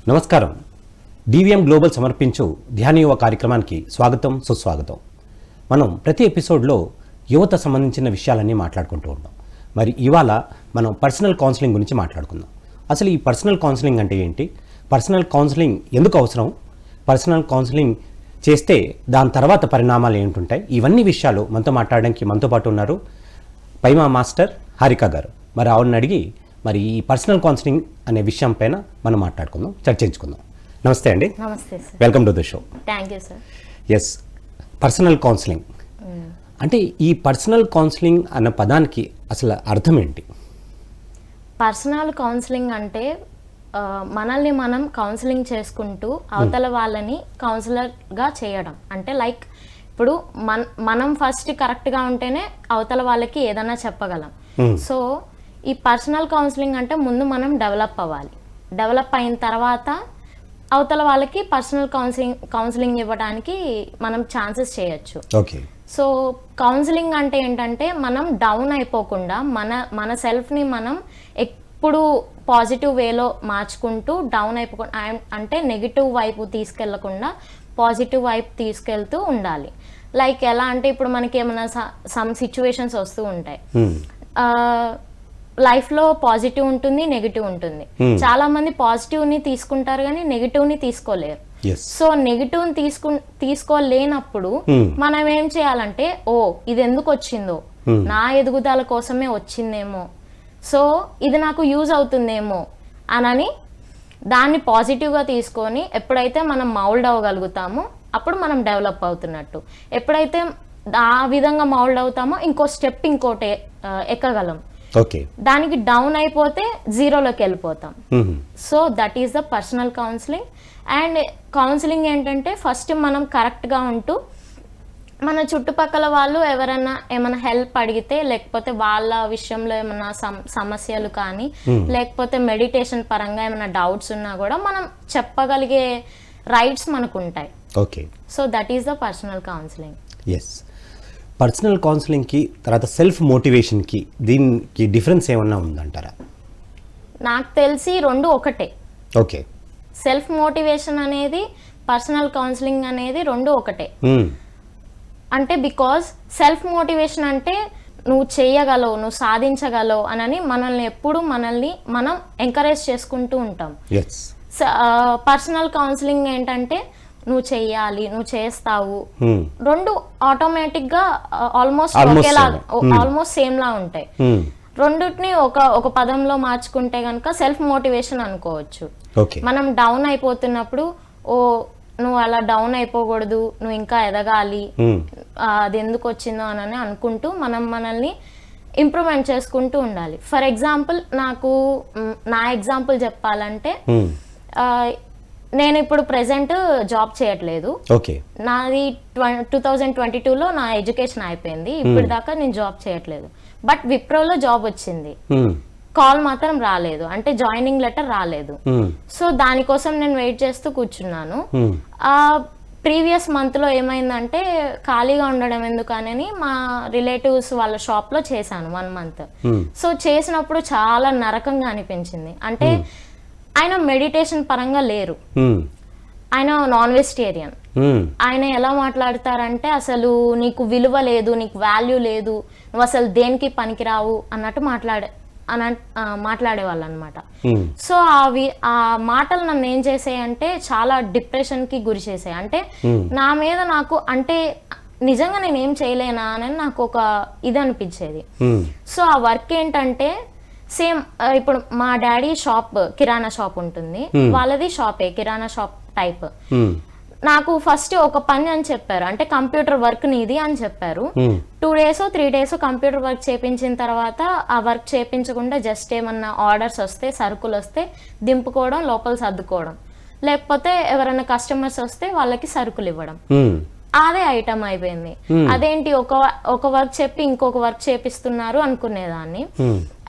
నమస్కారం. DVM global సమర్పించు ధ్యాన యువ కార్యక్రమానికి స్వాగతం, సుస్వాగతం. మనం ప్రతి ఎపిసోడ్లో యువత సంబంధించిన విషయాలన్నీ మాట్లాడుకుంటూ ఉంటాం. మరి ఇవాళ మనం పర్సనల్ కౌన్సిలింగ్ గురించి మాట్లాడుకుందాం. అసలు ఈ పర్సనల్ కౌన్సిలింగ్ అంటే ఏంటి, పర్సనల్ కౌన్సిలింగ్ ఎందుకు అవసరం, పర్సనల్ కౌన్సిలింగ్ చేస్తే దాని తర్వాత పరిణామాలు ఏంటుంటాయి, ఇవన్నీ విషయాలు మనతో మాట్లాడడానికి మనతో పాటు ఉన్నారు పైమా మాస్టర్ హారిక గారు. మరి ఆవిడని అడిగి మరి ఈ పర్సనల్ కౌన్సిలింగ్ అనే విషయం పైన మనం మాట్లాడుకుందాం, చర్చించుకుందాం. నమస్తే అండి. నమస్తే sir. Welcome to the show. Thank you sir. Yes, personal counselling అంటే ఈ పర్సనల్ కౌన్సిలింగ్ అన్న పదానికి అసలు అర్థం ఏంటి? పర్సనల్ కౌన్సిలింగ్ అంటే మనల్ని మనం కౌన్సిలింగ్ చేసుకుంటూ అవతల వాళ్ళని కౌన్సిలర్గా చేయడం. అంటే లైక్ ఇప్పుడు మనం ఫస్ట్ కరెక్ట్గా ఉంటేనే అవతల వాళ్ళకి ఏదైనా చెప్పగలం. సో ఈ పర్సనల్ కౌన్సిలింగ్ అంటే ముందు మనం డెవలప్ అవ్వాలి. డెవలప్ అయిన తర్వాత అవతల వాళ్ళకి పర్సనల్ కౌన్సిలింగ్ ఇవ్వడానికి మనం ఛాన్సెస్ చేయొచ్చు. ఓకే. సో కౌన్సిలింగ్ అంటే ఏంటంటే మనం డౌన్ అయిపోకుండా మన సెల్ఫ్ని మనం ఎప్పుడు పాజిటివ్ వేలో మార్చుకుంటూ డౌన్ అయిపోకుండా, అంటే నెగిటివ్ వైపు తీసుకెళ్లకుండా పాజిటివ్ వైపు తీసుకెళ్తూ ఉండాలి. లైక్ ఎలా అంటే ఇప్పుడు మనకి ఏమైనా సమ్ సిచ్యువేషన్స్ వస్తూ ఉంటాయి. లైఫ్లో పాజిటివ్ ఉంటుంది, నెగిటివ్ ఉంటుంది. చాలా మంది పాజిటివ్ని తీసుకుంటారు కానీ నెగిటివ్ని తీసుకోలేరు. సో నెగిటివ్ని తీసుకోలేనప్పుడు మనం ఏం చేయాలంటే, ఓ ఇది ఎందుకు వచ్చిందో, నా ఎదుగుదల కోసమే వచ్చిందేమో, సో ఇది నాకు యూజ్ అవుతుందేమో అని దాన్ని పాజిటివ్గా తీసుకొని ఎప్పుడైతే మనం మౌల్డ్ అవ్వగలుగుతామో అప్పుడు మనం డెవలప్ అవుతున్నట్టు. ఎప్పుడైతే ఆ విధంగా మౌల్డ్ అవుతామో ఇంకో స్టెప్ ఇంకోటి ఎక్కగలం. ఓకే. దానికి డౌన్ అయిపోతే జీరోలోకి వెళ్ళిపోతాం. So that is the personal counselling. And counselling ఏంటంటే ఫస్ట్ మనం కరెక్ట్గా ఉంటూ మన చుట్టుపక్కల వాళ్ళు ఎవరైనా ఏమైనా హెల్ప్ అడిగితే, లేకపోతే వాళ్ళ విషయంలో ఏమైనా సమస్యలు కానీ లేకపోతే మెడిటేషన్ పరంగా ఏమైనా డౌట్స్ ఉన్నా కూడా మనం చెప్పగలిగే రైట్స్ మనకు ఉంటాయి. Okay. So that is the personal counselling. Yes. Personal కౌన్సిలింగ్కి తర్వాత సెల్ఫ్ మోటివేషన్కి దీనికి డిఫరెన్స్ ఏమన్నా ఉందంటారా? నాకు తెలిసి రెండు ఒకటే. ఓకే. సెల్ఫ్ మోటివేషన్ అనేది పర్సనల్ కౌన్సిలింగ్ అనేది రెండు ఒకటే. అంటే బికాజ్ సెల్ఫ్ మోటివేషన్ అంటే నువ్వు చేయగలవు, నువ్వు సాధించగలవు అని మనల్ని మనం ఎంకరేజ్ చేసుకుంటూ ఉంటాం. పర్సనల్ కౌన్సిలింగ్ ఏంటంటే నువ్వు చెయ్యాలి, నువ్వు చేస్తావు, రెండు ఆటోమేటిక్ గా ఆల్మోస్ట్ సేమ్ లా ఉంటాయి. రెండుని ఒక పదంలో మార్చుకుంటే కనుక సెల్ఫ్ మోటివేషన్ అనుకోవచ్చు. మనం డౌన్ అయిపోతున్నప్పుడు, ఓ నువ్వు అలా డౌన్ అయిపోకూడదు, నువ్వు ఇంకా ఎదగాలి, అది ఎందుకు వచ్చిందో అని అనుకుంటూ మనల్ని ఇంప్రూవ్మెంట్ చేసుకుంటూ ఉండాలి. ఫర్ ఎగ్జాంపుల్ నా ఎగ్జాంపుల్ చెప్పాలంటే, నేను ఇప్పుడు ప్రెసెంట్ జాబ్ చేయట్లేదు. నాది 2022లో నా ఎడ్యుకేషన్ అయిపోయింది. ఇప్పుడు దాకా నేను జాబ్ చేయట్లేదు. బట్ విప్రోలో జాబ్ వచ్చింది, కాల్ మాత్రం రాలేదు, అంటే జాయినింగ్ లెటర్ రాలేదు. సో దానికోసం నేను వెయిట్ చేస్తూ కూర్చున్నాను. ప్రీవియస్ మంత్ లో ఏమైందంటే ఖాళీగా ఉండడం ఎందుకని మా రిలేటివ్స్ వాళ్ళ షాప్ లో చేశాను 1 month. సో చేసినప్పుడు చాలా నరకంగా అనిపించింది. అంటే ఆయన మెడిటేషన్ పరంగా లేరు, ఆయన నాన్ వెజిటేరియన్. ఆయన ఎలా మాట్లాడతారంటే అసలు నీకు విలువ లేదు, నీకు వాల్యూ లేదు, నువ్వు అసలు దేనికి పనికిరావు అన్నట్టు మాట్లాడేవాళ్ళు అనమాట. సో ఆ మాటలు నన్ను ఏం చేసాయంటే చాలా డిప్రెషన్ కి గురి చేసాయి. అంటే నా మీద నాకు అంటే నిజంగా నేను ఏం చేయలేనా అని నాకు ఒక ఇది అనిపించేది. సో ఆ వర్క్ ఏంటంటే సేమ్ ఇప్పుడు మా డాడీ షాప్, కిరాణా షాప్ ఉంటుంది, వాళ్ళది షాపే, కిరాణా షాప్ టైప్. నాకు ఫస్ట్ ఒక పని అని చెప్పారు, అంటే కంప్యూటర్ వర్క్ నీది అని చెప్పారు. 2 days 3 days కంప్యూటర్ వర్క్ చేపించిన తర్వాత ఆ వర్క్ చేపించకుండా జస్ట్ ఏమన్నా ఆర్డర్స్ వస్తే, సరుకులు వస్తే దింపుకోవడం, లోపల సర్దుకోవడం, లేకపోతే ఎవరైనా కస్టమర్స్ వస్తే వాళ్ళకి సరుకులు ఇవ్వడం, అదే ఐటమ్ అయిపోయింది. అదేంటి ఒక వర్క్ చెప్పి ఇంకొక వర్క్ చేపిస్తున్నారు అనుకునేదాన్ని.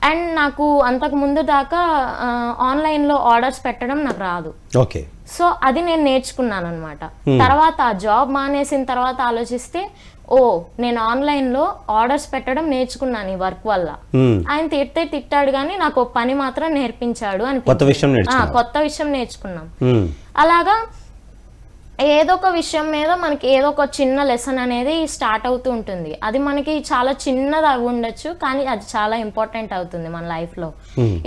అండ్ నాకు అంతకు ముందు దాకా ఆన్లైన్లో ఆర్డర్స్ పెట్టడం నాకు రాదు. ఓకే. సో అది నేను నేర్చుకున్నాను అనమాట. తర్వాత ఆ జాబ్ మానేసిన తర్వాత ఆలోచిస్తే నేను ఆన్లైన్లో ఆర్డర్స్ పెట్టడం నేర్చుకున్నాను ఈ వర్క్ వల్ల. ఆయన తిట్టాడు కానీ నాకు ఒక పని మాత్రం నేర్పించాడు అని కొత్త విషయం నేర్చుకున్నాం. అలాగా ఏదో ఒక విషయం మీద మనకి ఏదో ఒక చిన్న లెసన్ అనేది స్టార్ట్ అవుతూ ఉంటుంది. అది మనకి చాలా చిన్నది అవి ఉండొచ్చు కానీ అది చాలా ఇంపార్టెంట్ అవుతుంది మన లైఫ్లో.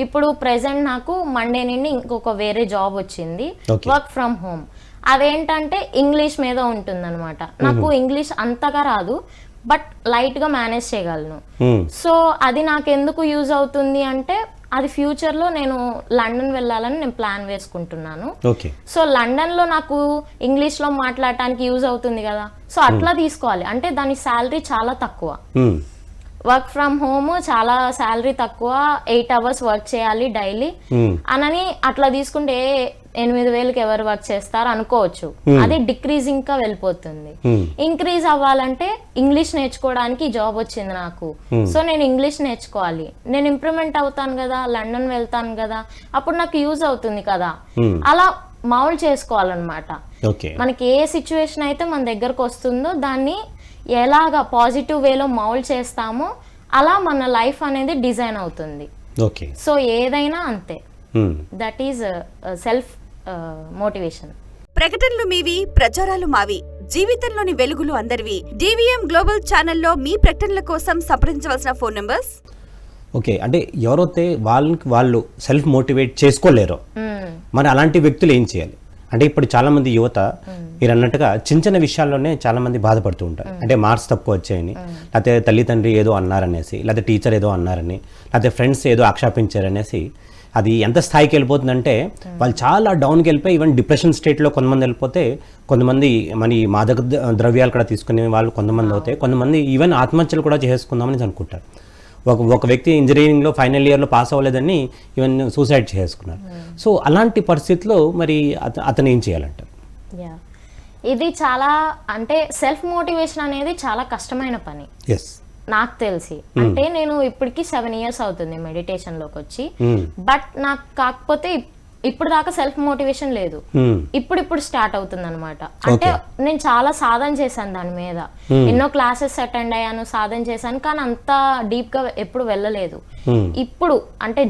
ఇప్పుడు ప్రెసెంట్ నాకు మండే నుండి ఇంకొక వేరే జాబ్ వచ్చింది, వర్క్ ఫ్రమ్ హోమ్. అదేంటంటే ఇంగ్లీష్ మీద ఉంటుంది అనమాట. నాకు ఇంగ్లీష్ అంతగా రాదు, బట్ లైట్గా మేనేజ్ చేయగలను. సో అది నాకు ఎందుకు యూజ్ అవుతుంది అంటే అది ఫ్యూచర్లో నేను లండన్ వెళ్ళాలని నేను ప్లాన్ వేసుకుంటున్నాను. సో లండన్లో నాకు ఇంగ్లీష్లో మాట్లాడటానికి యూజ్ అవుతుంది కదా, సో అట్లా తీసుకోవాలి. అంటే దాని శాలరీ చాలా తక్కువ, వర్క్ ఫ్రమ్ హోమ్ చాలా శాలరీ తక్కువ, 8 hours వర్క్ చేయాలి డైలీ అనని అట్లా తీసుకుంటే 8,000కి ఎవరు వర్క్ చేస్తారు అనుకోవచ్చు. అది డిక్రీజింగ్ గా వెళ్ళిపోతుంది. ఇంక్రీజ్ అవ్వాలంటే ఇంగ్లీష్ నేర్చుకోవడానికి జాబ్ వచ్చింది నాకు. సో నేను ఇంగ్లీష్ నేర్చుకోవాలి, నేను ఇంప్రూవ్మెంట్ అవుతాను కదా, లండన్ వెళ్తాను కదా, అప్పుడు నాకు యూజ్ అవుతుంది కదా. అలా మౌల్డ్ చేసుకోవాలన్నమాట. మనకి ఏ సిచ్యువేషన్ అయితే మన దగ్గరకు వస్తుందో దాన్ని ఎలాగా పాజిటివ్ వేలో మౌల్డ్ చేస్తామో అలా మన లైఫ్ అనేది డిజైన్ అవుతుంది. సో ఏదైనా అంతే. That is self motivation. ప్రకటనలు మీవి, ప్రచారాలు మావి, జీవితంలోని వెలుగులు అందరివి. డివిఎం గ్లోబల్ ఛానల్లో మీ ప్రకటనల కోసం సంప్రదించవలసిన ఫోన్ నంబర్స్. ఓకే, అంటే ఎవరైతే వాళ్ళు సెల్ఫ్ మోటివేట్ చేసుకోలేరో మరి అలాంటి వ్యక్తులు ఏం చేయాలి అంటే ఇప్పుడు చాలా మంది యువత మీరు అన్నట్టుగా చిన్న చిన్న విషయాల్లోనే చాలా మంది బాధపడుతూ ఉంటారు. అంటే మార్క్స్ తక్కువ వచ్చాయని, లేకపోతే తల్లిదండ్రి ఏదో అన్నారనేసి, లేకపోతే టీచర్ ఏదో అన్నారని, లేకపోతే ఫ్రెండ్స్ ఏదో ఆక్షేపించారనేసి అది ఎంత స్థాయికి వెళ్ళిపోతుందంటే వాళ్ళు చాలా డౌన్కి వెళ్ళిపోయి ఈవెన్ డిప్రెషన్ స్టేట్లో కొంతమంది వెళ్ళిపోతే, కొంతమంది మన మాదక ద్రవ్యాలు కూడా తీసుకునే వాళ్ళు కొంతమంది అవుతాయి, కొంతమంది ఈవెన్ ఆత్మహత్యలు కూడా చేసుకుందామని అనుకుంటారు. ఒక వ్యక్తి ఇంజనీరింగ్లో ఫైనల్ ఇయర్లో పాస్ అవ్వలేదని ఈవెన్ సూసైడ్ చేసుకున్నారు. సో అలాంటి పరిస్థితిలో మరి అతను ఏం చేయాలంటారు? ఇది చాలా అంటే సెల్ఫ్ మోటివేషన్ అనేది చాలా కష్టమైన పని నాకు తెలిసి. అంటే నేను ఇప్పటికి 7 years అవుతుంది మెడిటేషన్ లోకి వచ్చి, బట్ నాకు కాకపోతే ఇప్పుడు దాకా సెల్ఫ్ మోటివేషన్ లేదు, ఇప్పుడు స్టార్ట్ అవుతుంది అనమాట. అంటే నేను చాలా సాధన చేశాను దాని మీద, ఎన్నో క్లాసెస్ అటెండ్ అయ్యాను, సాధన చేశాను, కానీ అంత డీప్ గా ఎప్పుడు వెళ్ళలేదు. ఇప్పుడు అంటే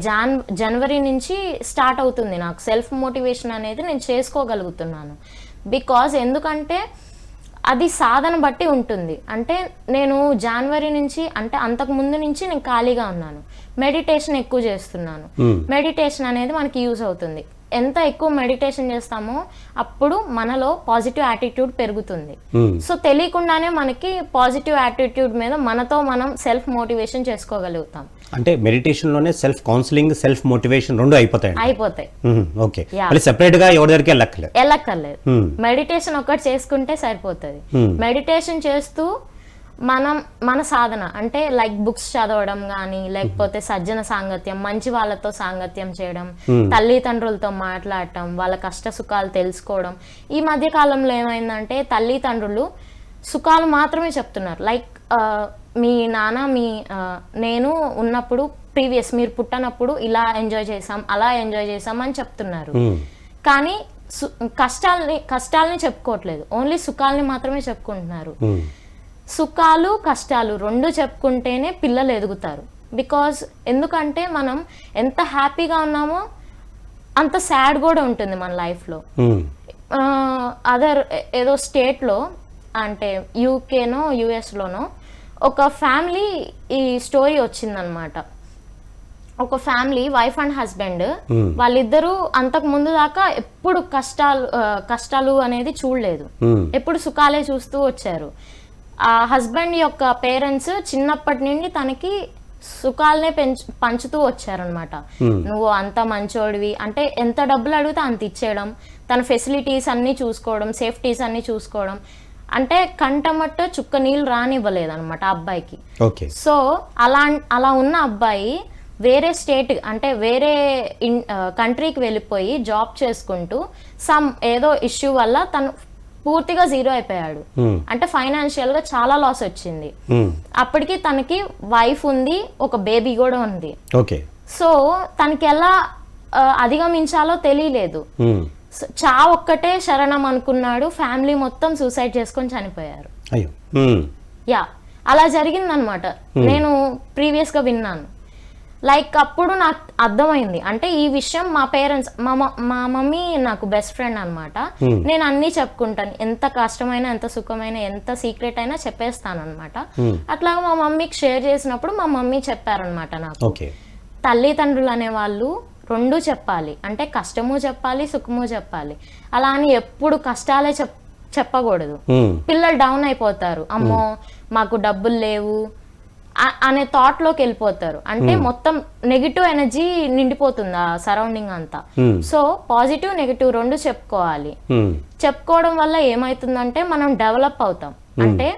జనవరి నుంచి స్టార్ట్ అవుతుంది నాకు సెల్ఫ్ మోటివేషన్ అనేది నేను చేసుకోగలుగుతున్నాను. బికాజ్ ఎందుకంటే అది సాధన బట్టి ఉంటుంది. అంటే నేను జనవరి నుంచి అంటే అంతకు ముందు నుంచి నేను ఖాళీగా ఉన్నాను, మెడిటేషన్ ఎక్కువ చేస్తున్నాను. మెడిటేషన్ అనేది మనకి యూజ్ అవుతుంది. ఎంత ఎక్కువ మెడిటేషన్ చేస్తామో అప్పుడు మనలో పాజిటివ్ యాటిట్యూడ్ పెరుగుతుంది. సో తెలియకుండానే మనకి పాజిటివ్ యాటిట్యూడ్ మీద మనతో మనం సెల్ఫ్ మోటివేషన్ చేసుకోగలుగుతాం. అంటే మెడిటేషన్ లోనే సెల్ఫ్ కౌన్సిలింగ్, సెల్ఫ్ మోటివేషన్ రెండు అయిపోతాయి. ఓకే, సెపరేట్ గా ఎవరి దగ్గరికి వెళ్ళక్కర్లేదు. మెడిటేషన్ ఒకటి చేసుకుంటే సరిపోతుంది. మెడిటేషన్ చేస్తూ మన సాధన అంటే లైక్ బుక్స్ చదవడం కానీ, లేకపోతే సజ్జన సాంగత్యం, మంచి వాళ్ళతో సాంగత్యం చేయడం, తల్లిదండ్రులతో మాట్లాడటం, వాళ్ళ కష్ట సుఖాలు తెలుసుకోవడం. ఈ మధ్య కాలంలో ఏమైందంటే తల్లిదండ్రులు సుఖాలు మాత్రమే చెప్తున్నారు. లైక్ మీ నాన్న నేను ఉన్నప్పుడు ప్రీవియస్ మీరు పుట్టనప్పుడు ఇలా ఎంజాయ్ చేసాం, అలా ఎంజాయ్ చేసాం అని చెప్తున్నారు. కానీ కష్టాలని చెప్పుకోవట్లేదు, ఓన్లీ సుఖాలని మాత్రమే చెప్పుకుంటున్నారు. సుఖాలు కష్టాలు రెండు చెప్పుకుంటేనే పిల్లలు ఎదుగుతారు. బికాజ్ ఎందుకంటే మనం ఎంత హ్యాపీగా ఉన్నామో అంత సాడ్ కూడా ఉంటుంది మన లైఫ్లో. అదర్ ఏదో స్టేట్లో అంటే యూకేనో యుఎస్లోనో ఒక ఫ్యామిలీ ఈ స్టోరీ వచ్చిందనమాట. ఒక ఫ్యామిలీ వైఫ్ అండ్ హస్బెండ్, వాళ్ళిద్దరూ అంతకు ముందు దాకా ఎప్పుడు కష్టాలు అనేది చూడలేదు, ఎప్పుడు సుఖాలే చూస్తూ వచ్చారు. ఆ హస్బెండ్ యొక్క పేరెంట్స్ చిన్నప్పటి నుండి తనకి సుఖాలనే పంచుతూ వచ్చారనమాట. నువ్వు అంత మంచోడివి అంటే ఎంత డబ్బులు అడిగితే అంత ఇచ్చేయడం, తన ఫెసిలిటీస్ అన్ని చూసుకోవడం, సేఫ్టీస్ అన్ని చూసుకోవడం, అంటే కంటమట్ట చుక్క నీళ్ళు రానివ్వలేదు అనమాట అబ్బాయికి. సో అలా ఉన్న అబ్బాయి వేరే స్టేట్ అంటే వేరే కంట్రీకి వెళ్ళిపోయి జాబ్ చేసుకుంటూ ఏదో ఇష్యూ వల్ల తను పూర్తిగా జీరో అయిపోయాడు. అంటే ఫైనాన్షియల్ గా చాలా లాస్ వచ్చింది. అప్పటికి తనకి వైఫ్ ఉంది, ఒక బేబీ కూడా ఉంది. ఓకే. సో తనకి ఎలా అధిగమించాలో తెలియలేదు. ఒక్కటే శరణం అనుకున్నాడు. ఫ్యామిలీ మొత్తం సూసైడ్ చేసుకొని చనిపోయారు. అయ్యో. యా, అలా జరిగిందనమాట. నేను ప్రీవియస్ గా విన్నాను. లైక్ అప్పుడు నాకు అర్థమైంది, అంటే ఈ విషయం మా పేరెంట్స్, మా మమ్మీ నాకు బెస్ట్ ఫ్రెండ్ అనమాట. నేను అన్ని చెప్పుకుంటాను, ఎంత కష్టమైన, ఎంత సుఖమైన, ఎంత సీక్రెట్ అయినా చెప్పేస్తాను అనమాట. అట్లాగా మా మమ్మీకి షేర్ చేసినప్పుడు మా మమ్మీ చెప్పారనమాట నాకు, తల్లిదండ్రులు అనే వాళ్ళు రెండు చెప్పాలి, అంటే కష్టము చెప్పాలి, సుఖము చెప్పాలి. అలా అని ఎప్పుడు కష్టాలే చెప్పకూడదు. పిల్లలు డౌన్ అయిపోతారు, అమ్మో మాకు డబ్బులు లేవు అనే థాట్ లోకి వెళ్ళిపోతారు. అంటే మొత్తం నెగిటివ్ ఎనర్జీ నిండిపోతుంది ఆ సరౌండింగ్ అంతా. సో పాజిటివ్ నెగిటివ్ రెండు చెప్పుకోవాలి. చెప్పుకోవడం వల్ల ఏమైతుందంటే మనం డెవలప్ అవుతాం. అంటే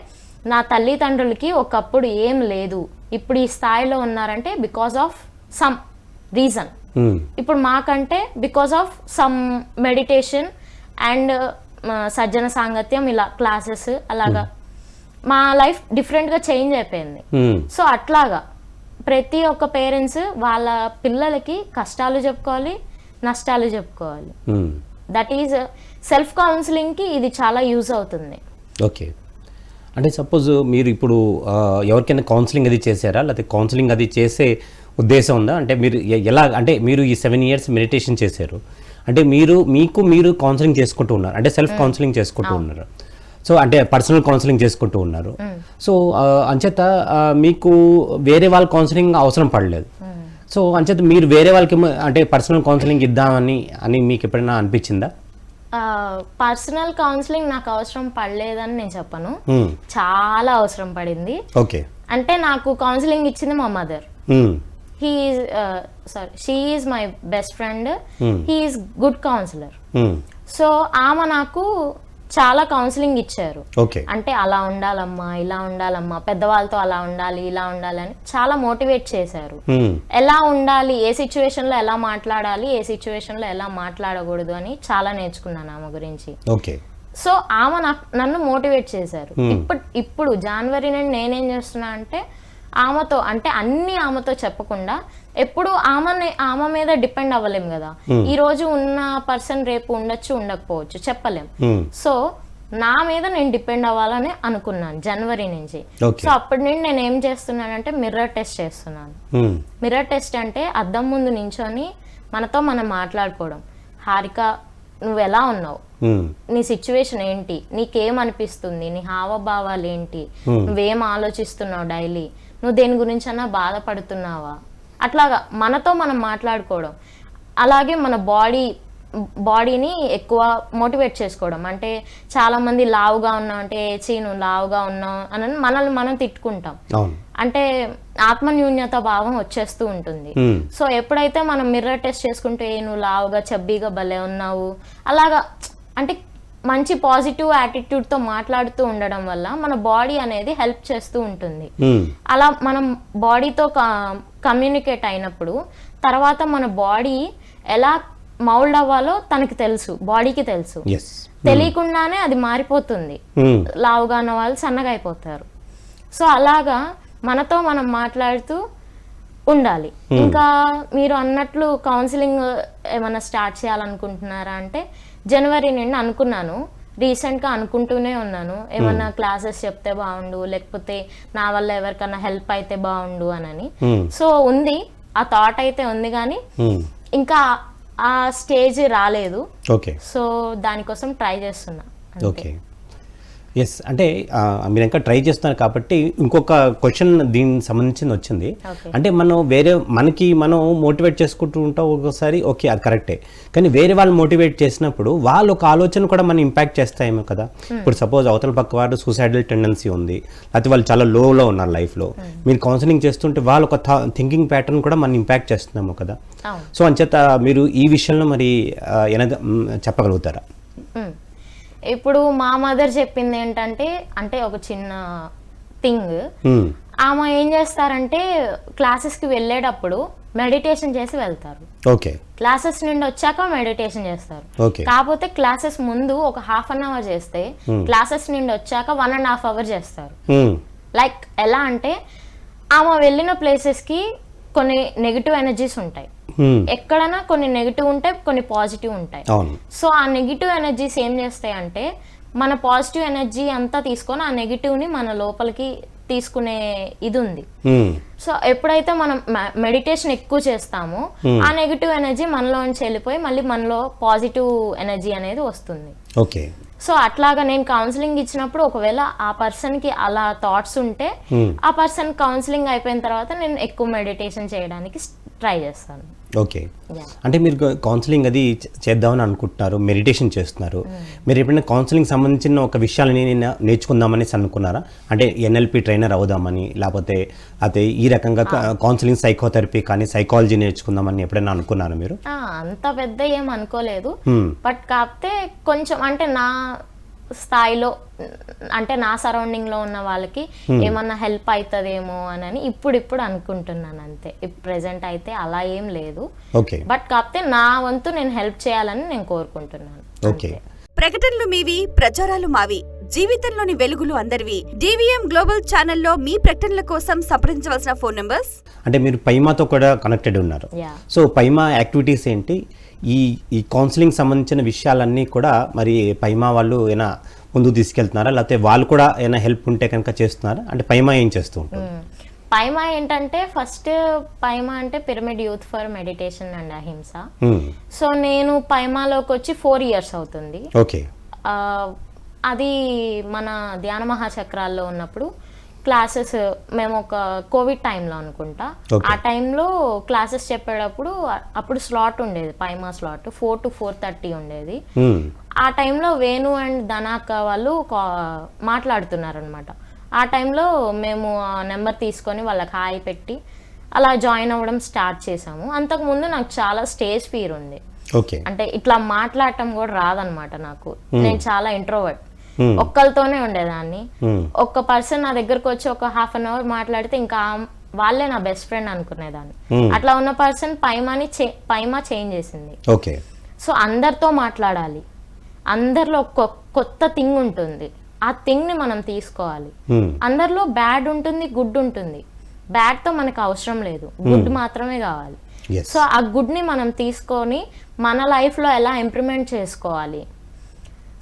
నా తల్లిదండ్రులకి ఒకప్పుడు ఏం లేదు, ఇప్పుడు ఈ స్థాయిలో ఉన్నారంటే బికాస్ ఆఫ్ సమ్ రీజన్. ఇప్పుడు మాకంటే because of some meditation and సజ్జన సాంగత్యం, ఇలా క్లాసెస్, అలాగా మా లైఫ్ డిఫరెంట్ గా చేంజ్ అయిపోయింది. సో అట్లాగా ప్రతి ఒక్క పేరెంట్స్ వాళ్ళ పిల్లలకి కష్టాలు చెప్పుకోవాలి, నష్టాలు చెప్పుకోవాలి. దట్ ఈజ్ సెల్ఫ్ కౌన్సిలింగ్ కి ఇది చాలా యూజ్ అవుతుంది. ఓకే. అంటే సపోజ్ మీరు ఇప్పుడు ఎవరికైనా కౌన్సిలింగ్ అది చేశారా, లేకపోతే కౌన్సిలింగ్ అది చేసే ఉద్దేశం ఉందా? అంటే మీరు ఎలా, అంటే మీరు ఈ 7 years మెడిటేషన్ చేశారు, అంటే మీరు కౌన్సిలింగ్ చేసుకుంటూ ఉన్నారు, అంటే సెల్ఫ్ కౌన్సిలింగ్ చేసుకుంటూ ఉన్నారు. సో అంటే పర్సనల్ కౌన్సిలింగ్ చేసుకుంటూ ఉన్నారు. సో అంచేత మీకు వేరే వాళ్ళ కౌన్సిలింగ్ అవసరం పడలేదు. సో అంచేత మీరు వేరే వాళ్ళకి అంటే పర్సనల్ కౌన్సిలింగ్ ఇద్దామని మీకు ఎప్పుడైనా అనిపించిందా? పర్సనల్ కౌన్సిలింగ్ నాకు అవసరం పడలేదని నేను చెప్పను, చాలా అవసరం పడింది. ఓకే. అంటే నాకు కౌన్సిలింగ్ ఇచ్చింది మా mother. She is my best friend, he is good counsellor. So ఆమె నాకు చాలా కౌన్సిలింగ్ ఇచ్చారు. అంటే అలా ఉండాలమ్మా, ఇలా ఉండాలమ్మా, పెద్దవాళ్ళతో అలా ఉండాలి, ఇలా ఉండాలి అని చాలా మోటివేట్ చేశారు. ఎలా ఉండాలి, ఏ సిచ్యువేషన్ లో ఎలా మాట్లాడాలి, ఏ సిచ్యువేషన్ లో ఎలా మాట్లాడకూడదు అని చాలా నేర్చుకున్నాను ఆమె గురించి. సో ఆమె నన్ను మోటివేట్ చేశారు. ఇప్పుడు జనవరి నుండి నేనేం చేస్తున్నా అంటే ఆమెతో, అంటే అన్ని ఆమెతో చెప్పకుండా, ఎప్పుడు ఆమె మీద డిపెండ్ అవ్వలేం కదా. ఈ రోజు ఉన్న పర్సన్ రేపు ఉండొచ్చు, ఉండకపోవచ్చు, చెప్పలేం. సో నా మీద నేను డిపెండ్ అవ్వాలని అనుకున్నాను జనవరి నుంచి. సో అప్పటి నుండి నేను ఏం చేస్తున్నానంటే మిర్రర్ టెస్ట్ చేస్తున్నాను. మిర్రర్ టెస్ట్ అంటే అద్దం ముందు నించొని మనతో మనం మాట్లాడుకోవడం. హారిక, నువ్వు ఎలా ఉన్నావు, నీ సిచ్యువేషన్ ఏంటి, నీకేమనిపిస్తుంది, నీ హావభావాలు ఏంటి, నువ్వేం ఆలోచిస్తున్నావు డైలీ, నువ్వు దేని గురించి అన్నా బాధపడుతున్నావా, అట్లాగా మనతో మనం మాట్లాడుకోవడం. అలాగే మన బాడీని ఎక్కువ మోటివేట్ చేసుకోవడం. అంటే చాలా మంది లావుగా ఉన్నావు అంటే నువ్వు లావుగా ఉన్నావు అని మనల్ని మనం తిట్టుకుంటాం. అంటే ఆత్మన్యూన్యత భావం వచ్చేస్తూ ఉంటుంది. సో ఎప్పుడైతే మనం మిర్రర్ టెస్ట్ చేసుకుంటే నువ్వు లావుగా చబ్బీగా భలే ఉన్నావు, అలాగా అంటే మంచి పాజిటివ్ యాటిట్యూడ్ తో మాట్లాడుతూ ఉండడం వల్ల మన బాడీ అనేది హెల్ప్ చేస్తూ ఉంటుంది. అలా మనం బాడీతో కమ్యూనికేట్ అయినప్పుడు తర్వాత మన బాడీ ఎలా మౌల్డ్ అవ్వాలో తనకి తెలుసు, బాడీకి తెలుసు. తెలియకుండానే అది మారిపోతుంది. లావుగా ఉన్న వాళ్ళు సన్నగా అయిపోతారు. సో అలాగా మనతో మనం మాట్లాడుతూ ఉండాలి. ఇంకా మీరు అన్నట్లు కౌన్సిలింగ్ ఏమైనా స్టార్ట్ చేయాలనుకుంటున్నారా అంటే జనవరి నుండి అనుకున్నాను, రీసెంట్గా అనుకుంటూనే ఉన్నాను. ఏమన్నా క్లాసెస్ చెప్తే బాగుండు, లేకపోతే నా వల్ల ఎవరికన్నా హెల్ప్ అయితే బాగుండు అని. సో ఉంది, ఆ థాట్ అయితే ఉంది, కానీ ఇంకా ఆ స్టేజ్ రాలేదు. సో దానికోసం ట్రై చేస్తున్నా. ఎస్, అంటే మీరు ఇంకా ట్రై చేస్తున్నారు కాబట్టి ఇంకొక క్వశ్చన్ దీనికి సంబంధించింది వచ్చింది. అంటే మనం మోటివేట్ చేసుకుంటూ ఉంటాం ఒక్కొక్కసారి, ఓకే అది కరెక్టే, కానీ వేరే వాళ్ళు మోటివేట్ చేసినప్పుడు వాళ్ళు ఒక ఆలోచన కూడా మనం ఇంపాక్ట్ చేస్తాయేమో కదా. ఇప్పుడు సపోజ్ అవతల పక్క వారు సూసైడల్ టెండెన్సీ ఉంది, లేకపోతే వాళ్ళు చాలా లోలో ఉన్నారు లైఫ్లో, మీరు కౌన్సిలింగ్ చేస్తుంటే వాళ్ళు ఒక థింకింగ్ ప్యాటర్న్ కూడా మనం ఇంపాక్ట్ చేస్తున్నాము కదా. సో అంచేత మీరు ఈ విషయంలో మరి ఏదైనా చెప్పగలుగుతారా? ఇప్పుడు మా మదర్ చెప్పింది ఏంటంటే, అంటే ఒక చిన్న థింగ్, ఆమె ఏం చేస్తారంటే క్లాసెస్కి వెళ్ళేటప్పుడు మెడిటేషన్ చేసి వెళ్తారు. ఓకే. క్లాసెస్ నుండి వచ్చాక మెడిటేషన్ చేస్తారు. ఓకే. కాకపోతే క్లాసెస్ ముందు ఒక ½ అన్ అవర్ చేస్తే క్లాసెస్ నుండి వచ్చాక 1.5 అవర్ చేస్తారు. లైక్ ఎలా అంటే ఆమె వెళ్ళిన ప్లేసెస్కి కొన్ని నెగిటివ్ ఎనర్జీస్ ఉంటాయి. ఎక్కడైనా కొన్ని నెగిటివ్ ఉంటాయి, కొన్ని పాజిటివ్ ఉంటాయి. సో ఆ నెగిటివ్ ఎనర్జీస్ ఏం చేస్తాయి అంటే మన పాజిటివ్ ఎనర్జీ అంతా తీసుకొని ఆ నెగిటివ్ని మన లోపలికి తీసుకునే ఇది ఉంది. సో ఎప్పుడైతే మనం మెడిటేషన్ ఎక్కువ చేస్తామో ఆ నెగిటివ్ ఎనర్జీ మనలోంచి వెళ్ళిపోయి మళ్ళీ మనలో పాజిటివ్ ఎనర్జీ అనేది వస్తుంది. ఓకే. సో అట్లాగా నేను కౌన్సిలింగ్ ఇచ్చినప్పుడు ఒకవేళ ఆ పర్సన్కి అలా థాట్స్ ఉంటే ఆ పర్సన్ కౌన్సిలింగ్ అయిపోయిన తర్వాత నేను ఎక్కువ మెడిటేషన్ చేయడానికి ట్రై చేస్తాను. ఓకే. అంటే మీరు కౌన్సిలింగ్ అది చేద్దామని అనుకుంటున్నారు, మెడిటేషన్ చేస్తున్నారు. మీరు ఎప్పుడైనా కౌన్సిలింగ్ సంబంధించిన ఒక విషయాలని నేర్చుకుందామని అనుకున్నారా? అంటే ఎన్ఎల్పి ట్రైనర్ అవుదామని, లేకపోతే అదే ఈ రకంగా కౌన్సిలింగ్ సైకోథెరపీ కానీ సైకాలజీ నేర్చుకుందామని ఎప్పుడైనా అనుకున్నారా మీరు? అంత పెద్ద ఏం అనుకోలేదు. బట్ కాకపోతే కొంచెం అంటే నా స్థాయిలో అంటే నా సరౌండింగ్ లో ఉన్న వాళ్ళకి ఏమన్నా హెల్ప్ అవుతుందేమో అని ఇప్పుడు అనుకుంటున్నాను అంతే. ప్రెసెంట్ అయితే అలా ఏం లేదు. బట్ కాకపోతే నా వంతు నేను హెల్ప్ చేయాలని నేను కోరుకుంటున్నాను. ప్రకటనలు మీవి, ప్రచారాలు మావి. జీవితంలోని వెలుగులు అందరివి. DVM గ్లోబల్ ఛానల్లో మీ ప్రకటనల కోసం సంప్రదించవలసిన ఫోన్ నంబర్స్. అంటే మీరు పైమాతో కూడా కనెక్టెడ్ ఉన్నారు. సో పైమా యాక్టివిటీస్ ఏంటి, ఈ కౌన్సిలింగ్ సంబంధించిన విషయాలన్నీ కూడా మరి పైమా వాళ్ళు ఏమైనా ముందుకు తీసుకెళ్తున్నారా, లేకపోతే వాళ్ళు కూడా ఏమైనా హెల్ప్ ఉంటే కనుక చేస్తున్నారా? అంటే పైమా ఏం చేస్తూ ఉంటుంది? పైమా ఏంటంటే ఫస్ట్ పైమా అంటే pyramid youth for meditation and అహింస. సో నేను పైమాలోకి వచ్చి 4 years అవుతుంది. ఓకే. అది మన ధ్యాన మహాచక్రాల్లో ఉన్నప్పుడు క్లాసెస్ మేము ఒక కోవిడ్ టైంలో అనుకుంటా ఆ టైంలో క్లాసెస్ చెప్పేటప్పుడు అప్పుడు స్లాట్ ఉండేది, పైమా స్లాట్ 4 to 4:30 ఉండేది. ఆ టైంలో వేణు అండ్ ధనాక వాళ్ళు మాట్లాడుతున్నారు అనమాట. ఆ టైంలో మేము ఆ నెంబర్ తీసుకొని వాళ్ళకి హాయ్ పెట్టి అలా జాయిన్ అవ్వడం స్టార్ట్ చేసాము. అంతకుముందు నాకు చాలా స్టేజ్ ఫియర్ ఉంది. అంటే ఇట్లా మాట్లాడటం కూడా రాదనమాట నాకు. నేను చాలా ఇంట్రోవర్ట్, ఒక్కరితోనే ఉండేదాన్ని. ఒక్క పర్సన్ నా దగ్గరకు వచ్చి ఒక ½ అన్ అవర్ మాట్లాడితే ఇంకా వాళ్ళే నా బెస్ట్ ఫ్రెండ్ అనుకునేదాన్ని. అట్లా ఉన్న పర్సన్ పైమా చేంజ్ చేసింది. సో అందరితో మాట్లాడాలి, అందరిలో కొత్త థింగ్ ఉంటుంది, ఆ థింగ్ ని మనం తీసుకోవాలి. అందరిలో బ్యాడ్ ఉంటుంది, గుడ్ ఉంటుంది. బ్యాడ్ తో మనకు అవసరం లేదు, గుడ్ మాత్రమే కావాలి. సో ఆ గుడ్ ని మనం తీసుకొని మన లైఫ్ లో ఎలా ఇంప్రూవ్మెంట్ చేసుకోవాలి,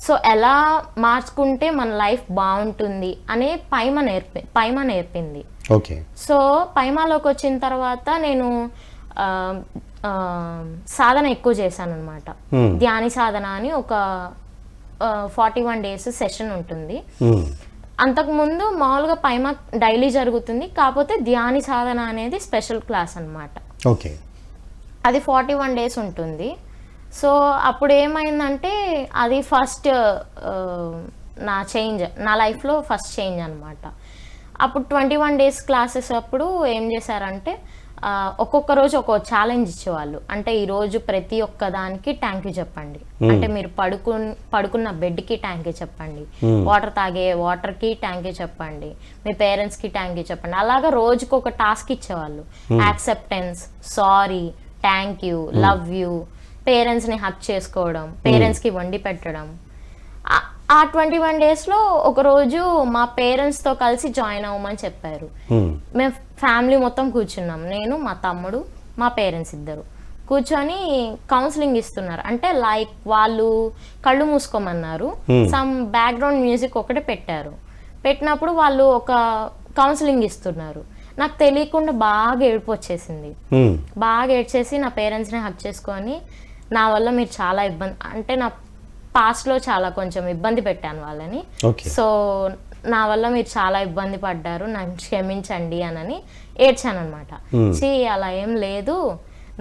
సో ఎలా మార్చుకుంటే మన లైఫ్ బాగుంటుంది అనే పైమా నేర్పింది. సో పైమాలోకి వచ్చిన తర్వాత నేను సాధన ఎక్కువ చేశాను అనమాట. ధ్యాని సాధన అని ఒక 41 days సెషన్ ఉంటుంది. అంతకుముందు మామూలుగా పైమా డైలీ జరుగుతుంది, కాకపోతే ధ్యాని సాధన అనేది స్పెషల్ క్లాస్ అనమాట. అది 41 days ఉంటుంది. సో అప్పుడు ఏమైందంటే అది ఫస్ట్ నా లైఫ్లో ఫస్ట్ చేంజ్ అనమాట. అప్పుడు 21 days క్లాసెస్ అప్పుడు ఏం చేశారంటే ఒక్కొక్క రోజు ఒక్కొక్క ఛాలెంజ్ ఇచ్చేవాళ్ళు. అంటే ఈరోజు ప్రతి ఒక్క దానికి థ్యాంక్ యూ చెప్పండి. అంటే మీరు పడుకున్న బెడ్కి థ్యాంక్ యూ చెప్పండి, వాటర్ తాగే వాటర్కి థ్యాంక్ యూ చెప్పండి, మీ పేరెంట్స్కి థ్యాంక్ యూ చెప్పండి. అలాగా రోజుకు ఒక టాస్క్ ఇచ్చేవాళ్ళు. Acceptance, sorry, thank you, love you, పేరెంట్స్ని హక్ చేసుకోవడం, పేరెంట్స్కి వండి పెట్టడం. ఆ 21 daysలో ఒకరోజు మా పేరెంట్స్తో కలిసి జాయిన్ అవ్వమని చెప్పారు. మేము ఫ్యామిలీ మొత్తం కూర్చున్నాం, నేను, మా తమ్ముడు, మా పేరెంట్స్ ఇద్దరు కూర్చొని కౌన్సిలింగ్ ఇస్తున్నారు. అంటే లైక్ వాళ్ళు కళ్ళు మూసుకోమన్నారు, సమ్ బ్యాక్గ్రౌండ్ మ్యూజిక్ ఒకటి పెట్టినప్పుడు వాళ్ళు ఒక కౌన్సిలింగ్ ఇస్తున్నారు. నాకు తెలియకుండా బాగా ఏడుపు వచ్చేసింది. బాగా ఏడ్చేసి నా పేరెంట్స్ని హక్ చేసుకొని, నా వల్ల మీరు చాలా ఇబ్బంది, అంటే నా పాస్ట్లో చాలా కొంచెం ఇబ్బంది పెట్టాను వాళ్ళని, సో నా వల్ల మీరు చాలా ఇబ్బంది పడ్డారు, నన్ను క్షమించండి అని ఏడ్చాను అనమాట. అలా ఏం లేదు,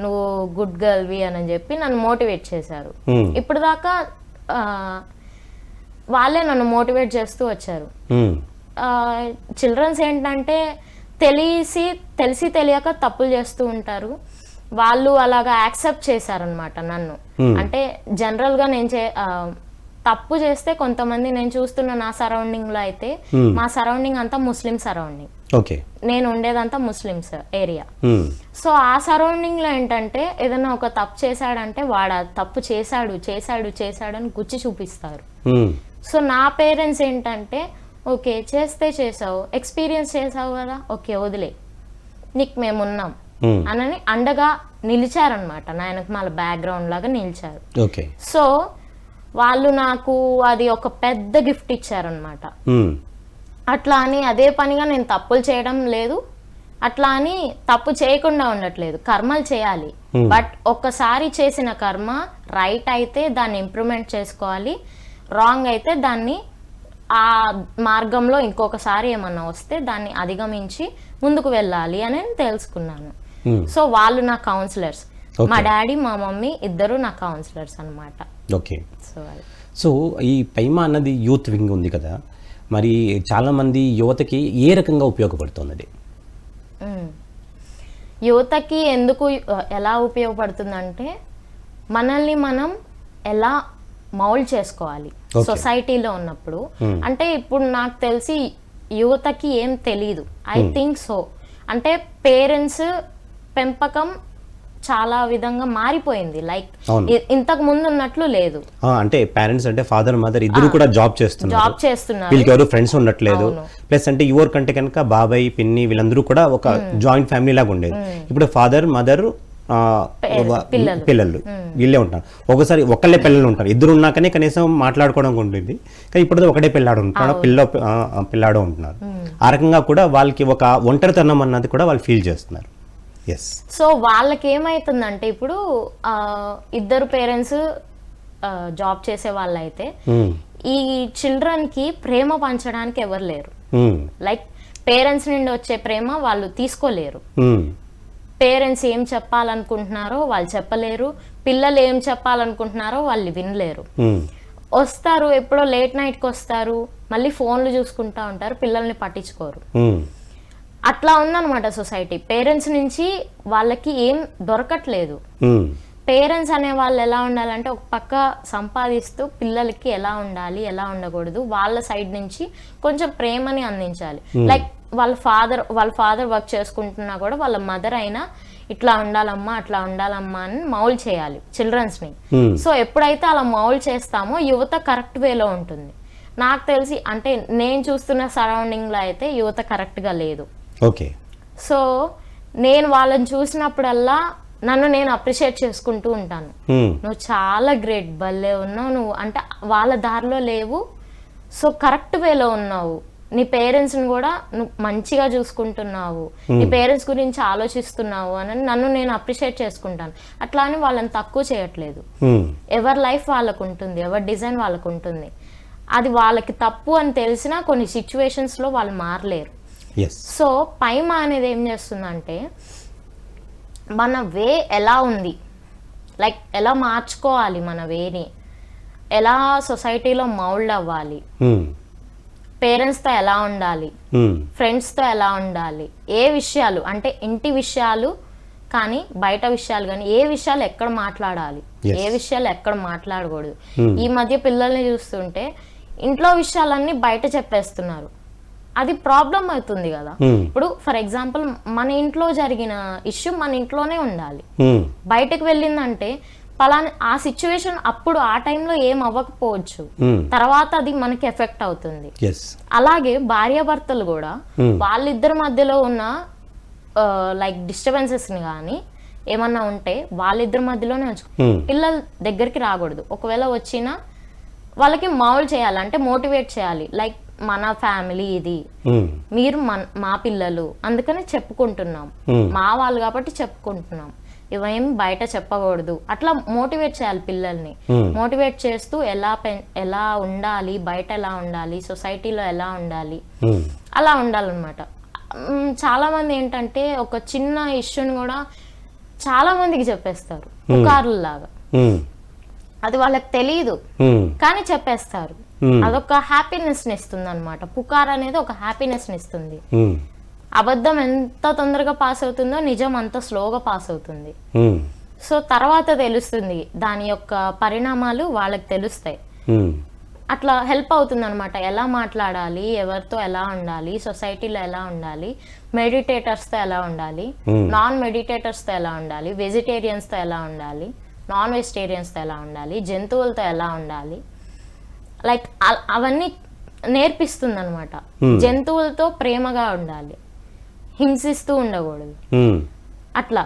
నువ్వు గుడ్ గర్ల్వి అని చెప్పి నన్ను మోటివేట్ చేశారు. ఇప్పుడు దాకా వాళ్ళే నన్ను మోటివేట్ చేస్తూ వచ్చారు. చిల్డ్రన్స్ ఏంటంటే తెలిసి తెలియక తప్పులు చేస్తూ ఉంటారు. వాళ్ళు అలాగా యాక్సెప్ట్ చేశారనమాట నన్ను. అంటే జనరల్గా నేను తప్పు చేస్తే కొంతమంది, నేను చూస్తున్న నా సరౌండింగ్లో అయితే మా సరౌండింగ్ అంతా ముస్లిం సరౌండింగ్. ఓకే. నేను ఉండేదంతా ముస్లిమ్స్ ఏరియా. సో ఆ సరౌండింగ్లో ఏంటంటే ఏదైనా ఒక తప్పు చేశాడంటే వాడు ఆ తప్పు చేశాడు అని గుచ్చి చూపిస్తారు. సో నా పేరెంట్స్ ఏంటంటే ఓకే చేస్తే చేసావు, ఎక్స్పీరియన్స్ చేసావు కదా, ఓకే వదిలే, నీకు మేమున్నాం అని అండగా నిలిచారనమాట. నా వెనక మళ్ళీ బ్యాక్గ్రౌండ్ లాగా నిలిచారు. ఓకే. సో వాళ్ళు నాకు అది ఒక పెద్ద గిఫ్ట్ ఇచ్చారనమాట. అట్లా అని అదే పనిగా నేను తప్పులు చేయడం లేదు, అట్లా అని తప్పు చేయకుండా ఉండట్లేదు, కర్మలు చేయాలి. బట్ ఒక్కసారి చేసిన కర్మ రైట్ అయితే దాన్ని ఇంప్రూవ్మెంట్ చేసుకోవాలి, రాంగ్ అయితే దాన్ని ఆ మార్గంలో ఇంకొకసారి ఏమన్నా వస్తే దాన్ని అధిగమించి ముందుకు వెళ్ళాలి అని తెలుసుకున్నాను. సో వాళ్ళు నా కౌన్సిలర్స్, మా డాడీ మా మమ్మీ ఇద్దరు నా కౌన్సిలర్స్ అనమాట. ఓకే. సో ఈ పైమా అన్నది యూత్ వింగ్ ఉంది కదా, మరి చాలామంది యువతకి ఏ రకంగా ఉపయోగపడుతుంది? యువతకి ఎందుకు ఎలా ఉపయోగపడుతుందంటే మనల్ని మనం ఎలా మౌల్డ్ చేసుకోవాలి సొసైటీలో ఉన్నప్పుడు. అంటే ఇప్పుడు నాకు తెలిసి యువతకి ఏం తెలీదు, ఐ థింక్ సో. అంటే పేరెంట్స్ పెంపకం చాలా విధంగా మారిపోయింది, లైక్ ఇంతకు ముందు ఉన్నట్లు లేదు. అంటే పేరెంట్స్ అంటే ఫాదర్ మదర్ ఇద్దరు కూడా జాబ్ చేస్తున్నారు, వీళ్ళకి ఎవరు ఫ్రెండ్స్ ఉండట్లేదు. ప్లస్ అంటే యువర్ కంటే కనుక బాబాయ్ పిన్ని వీళ్ళందరూ కూడా ఒక జాయింట్ ఫ్యామిలీ లాగా ఉండేది. ఇప్పుడు ఫాదర్ మదర్ పిల్లలు వీళ్ళే ఉంటారు. ఒకసారి ఒకళ్ళే పిల్లలు ఉంటారు, ఇద్దరు ఉన్నాకనే కనీసం మాట్లాడుకోవడం ఉంటుంది. కానీ ఇప్పుడు ఒకటే పిల్లాడు ఉంటున్నారు. ఆ రకంగా కూడా వాళ్ళకి ఒక ఒంటరితనం అన్నది కూడా వాళ్ళు ఫీల్ చేస్తున్నారు. సో వాళ్ళకి ఏమైతుందంటే ఇప్పుడు ఇద్దరు పేరెంట్స్ జాబ్ చేసే వాళ్ళైతే ఈ చిల్డ్రన్ కి ప్రేమ పంచడానికి ఎవరు లేరు. లైక్ పేరెంట్స్ నుండి వచ్చే ప్రేమ వాళ్ళు తీసుకోలేరు. పేరెంట్స్ ఏం చెప్పాలనుకుంటున్నారో వాళ్ళు చెప్పలేరు, పిల్లలు ఏం చెప్పాలనుకుంటున్నారో వాళ్ళు వినలేరు. వస్తారు ఎప్పుడో లేట్ నైట్కి వస్తారు, మళ్ళీ ఫోన్లు చూసుకుంటా ఉంటారు, పిల్లల్ని పట్టించుకోరు. అట్లా ఉందన్నమాట సొసైటీ. పేరెంట్స్ నుంచి వాళ్ళకి ఏం దొరకట్లేదు. పేరెంట్స్ అనే వాళ్ళు ఎలా ఉండాలంటే ఒక పక్క సంపాదిస్తూ పిల్లలకి ఎలా ఉండాలి ఎలా ఉండకూడదు వాళ్ళ సైడ్ నుంచి కొంచెం ప్రేమని అందించాలి. లైక్ వాళ్ళ ఫాదర్ వర్క్ చేసుకుంటున్నా కూడా వాళ్ళ మదర్ అయినా ఇట్లా ఉండాలమ్మా అట్లా ఉండాలమ్మా అని మౌల్డ్ చేయాలి చిల్డ్రన్స్ ని. సో ఎప్పుడైతే అలా మౌల్డ్ చేస్తామో యువత కరెక్ట్ వేలో ఉంటుంది. నాకు తెలిసి అంటే నేను చూస్తున్న సరౌండింగ్ లో అయితే యువత కరెక్ట్ గా లేదు. ఓకే. సో నేను వాళ్ళని చూసినప్పుడల్లా నన్ను నేను అప్రిషియేట్ చేసుకుంటూ ఉంటాను. నువ్వు చాలా గ్రేట్, భలే ఉన్నావు నువ్వు, అంటే వాళ్ళ దారిలో లేవు, సో కరెక్ట్ వేలో ఉన్నావు, నీ పేరెంట్స్ని కూడా నువ్వు మంచిగా చూసుకుంటున్నావు, నీ పేరెంట్స్ గురించి ఆలోచిస్తున్నావు అని నన్ను నేను అప్రిషియేట్ చేసుకుంటాను. అట్లా అని వాళ్ళని తక్కువ చేయట్లేదు. ఎవరి లైఫ్ వాళ్ళకు ఉంటుంది, ఎవరి డిజైన్ వాళ్ళకు ఉంటుంది. అది వాళ్ళకి తప్పు అని తెలిసినా కొన్ని సిచ్యువేషన్స్లో వాళ్ళు మారలేరు. సో పైమా అనేది ఏం చేస్తుందంటే మన వే ఎలా ఉంది, లైక్ ఎలా మార్చుకోవాలి మన వేని, ఎలా సొసైటీలో మౌల్డ్ అవ్వాలి, పేరెంట్స్తో ఎలా ఉండాలి, ఫ్రెండ్స్తో ఎలా ఉండాలి, ఏ విషయాలు అంటే ఇంటి విషయాలు కానీ బయట విషయాలు కానీ ఏ విషయాలు ఎక్కడ మాట్లాడాలి, ఏ విషయాలు ఎక్కడ మాట్లాడకూడదు. ఈ మధ్య పిల్లల్ని చూస్తుంటే ఇంట్లో విషయాలన్నీ బయట చెప్పేస్తున్నారు, అది ప్రాబ్లం అవుతుంది కదా. ఇప్పుడు ఫర్ ఎగ్జాంపుల్ మన ఇంట్లో జరిగిన ఇష్యూ మన ఇంట్లోనే ఉండాలి, బయటకు వెళ్ళిందంటే పలానా ఆ సిచ్యువేషన్ అప్పుడు ఆ టైంలో ఏం అవ్వకపోవచ్చు, తర్వాత అది మనకి ఎఫెక్ట్ అవుతుంది. అలాగే భార్యాభర్తలు కూడా వాళ్ళిద్దరి మధ్యలో ఉన్న లైక్ డిస్టర్బెన్సెస్ ని కానీ ఏమన్నా ఉంటే వాళ్ళిద్దరి మధ్యలోనే ఉంచు, పిల్లల దగ్గరికి రాకూడదు. ఒకవేళ వచ్చినా వాళ్ళకి మౌల్డ్ చేయాలి, అంటే మోటివేట్ చేయాలి. లైక్ మన ఫ్యామిలీ ఇది, మీరు మా పిల్లలు అందుకని చెప్పుకుంటున్నాం, మా వాళ్ళు కాబట్టి చెప్పుకుంటున్నాం, ఇవేం బయట చెప్పకూడదు. అట్లా మోటివేట్ చేయాలి పిల్లల్ని. మోటివేట్ చేస్తూ ఎలా ఉండాలి, బయట ఎలా ఉండాలి, సొసైటీలో ఎలా ఉండాలి, అలా ఉండాలన్నమాట. చాలా మంది ఏంటంటే ఒక చిన్న ఇష్యూని కూడా చాలా మందికి చెప్పేస్తారు పుకార్లలాగా. అది వాళ్ళకి తెలియదు కానీ చెప్పేస్తారు. అదొక హ్యాపీనెస్ ని ఇస్తుంది అనమాట. పుకార్ అనేది ఒక హ్యాపీనెస్ ని ఇస్తుంది. అబద్ధం ఎంత తొందరగా పాస్ అవుతుందో నిజం అంత స్లోగా పాస్ అవుతుంది. సో తర్వాత తెలుస్తుంది, దాని యొక్క పరిణామాలు వాళ్ళకి తెలుస్తాయి. అట్లా హెల్ప్ అవుతుంది అనమాట. ఎలా మాట్లాడాలి, ఎవరితో ఎలా ఉండాలి, సొసైటీలో ఎలా ఉండాలి, మెడిటేటర్స్తో ఎలా ఉండాలి, నాన్ మెడిటేటర్స్తో ఎలా ఉండాలి, వెజిటేరియన్స్తో ఎలా ఉండాలి, నాన్ వెజిటేరియన్స్తో ఎలా ఉండాలి, జంతువులతో ఎలా ఉండాలి, లైక్ అవన్నీ నేర్పిస్తుంది అనమాట. జంతువులతో ప్రేమగా ఉండాలి, హింసిస్తూ ఉండకూడదు. అట్లా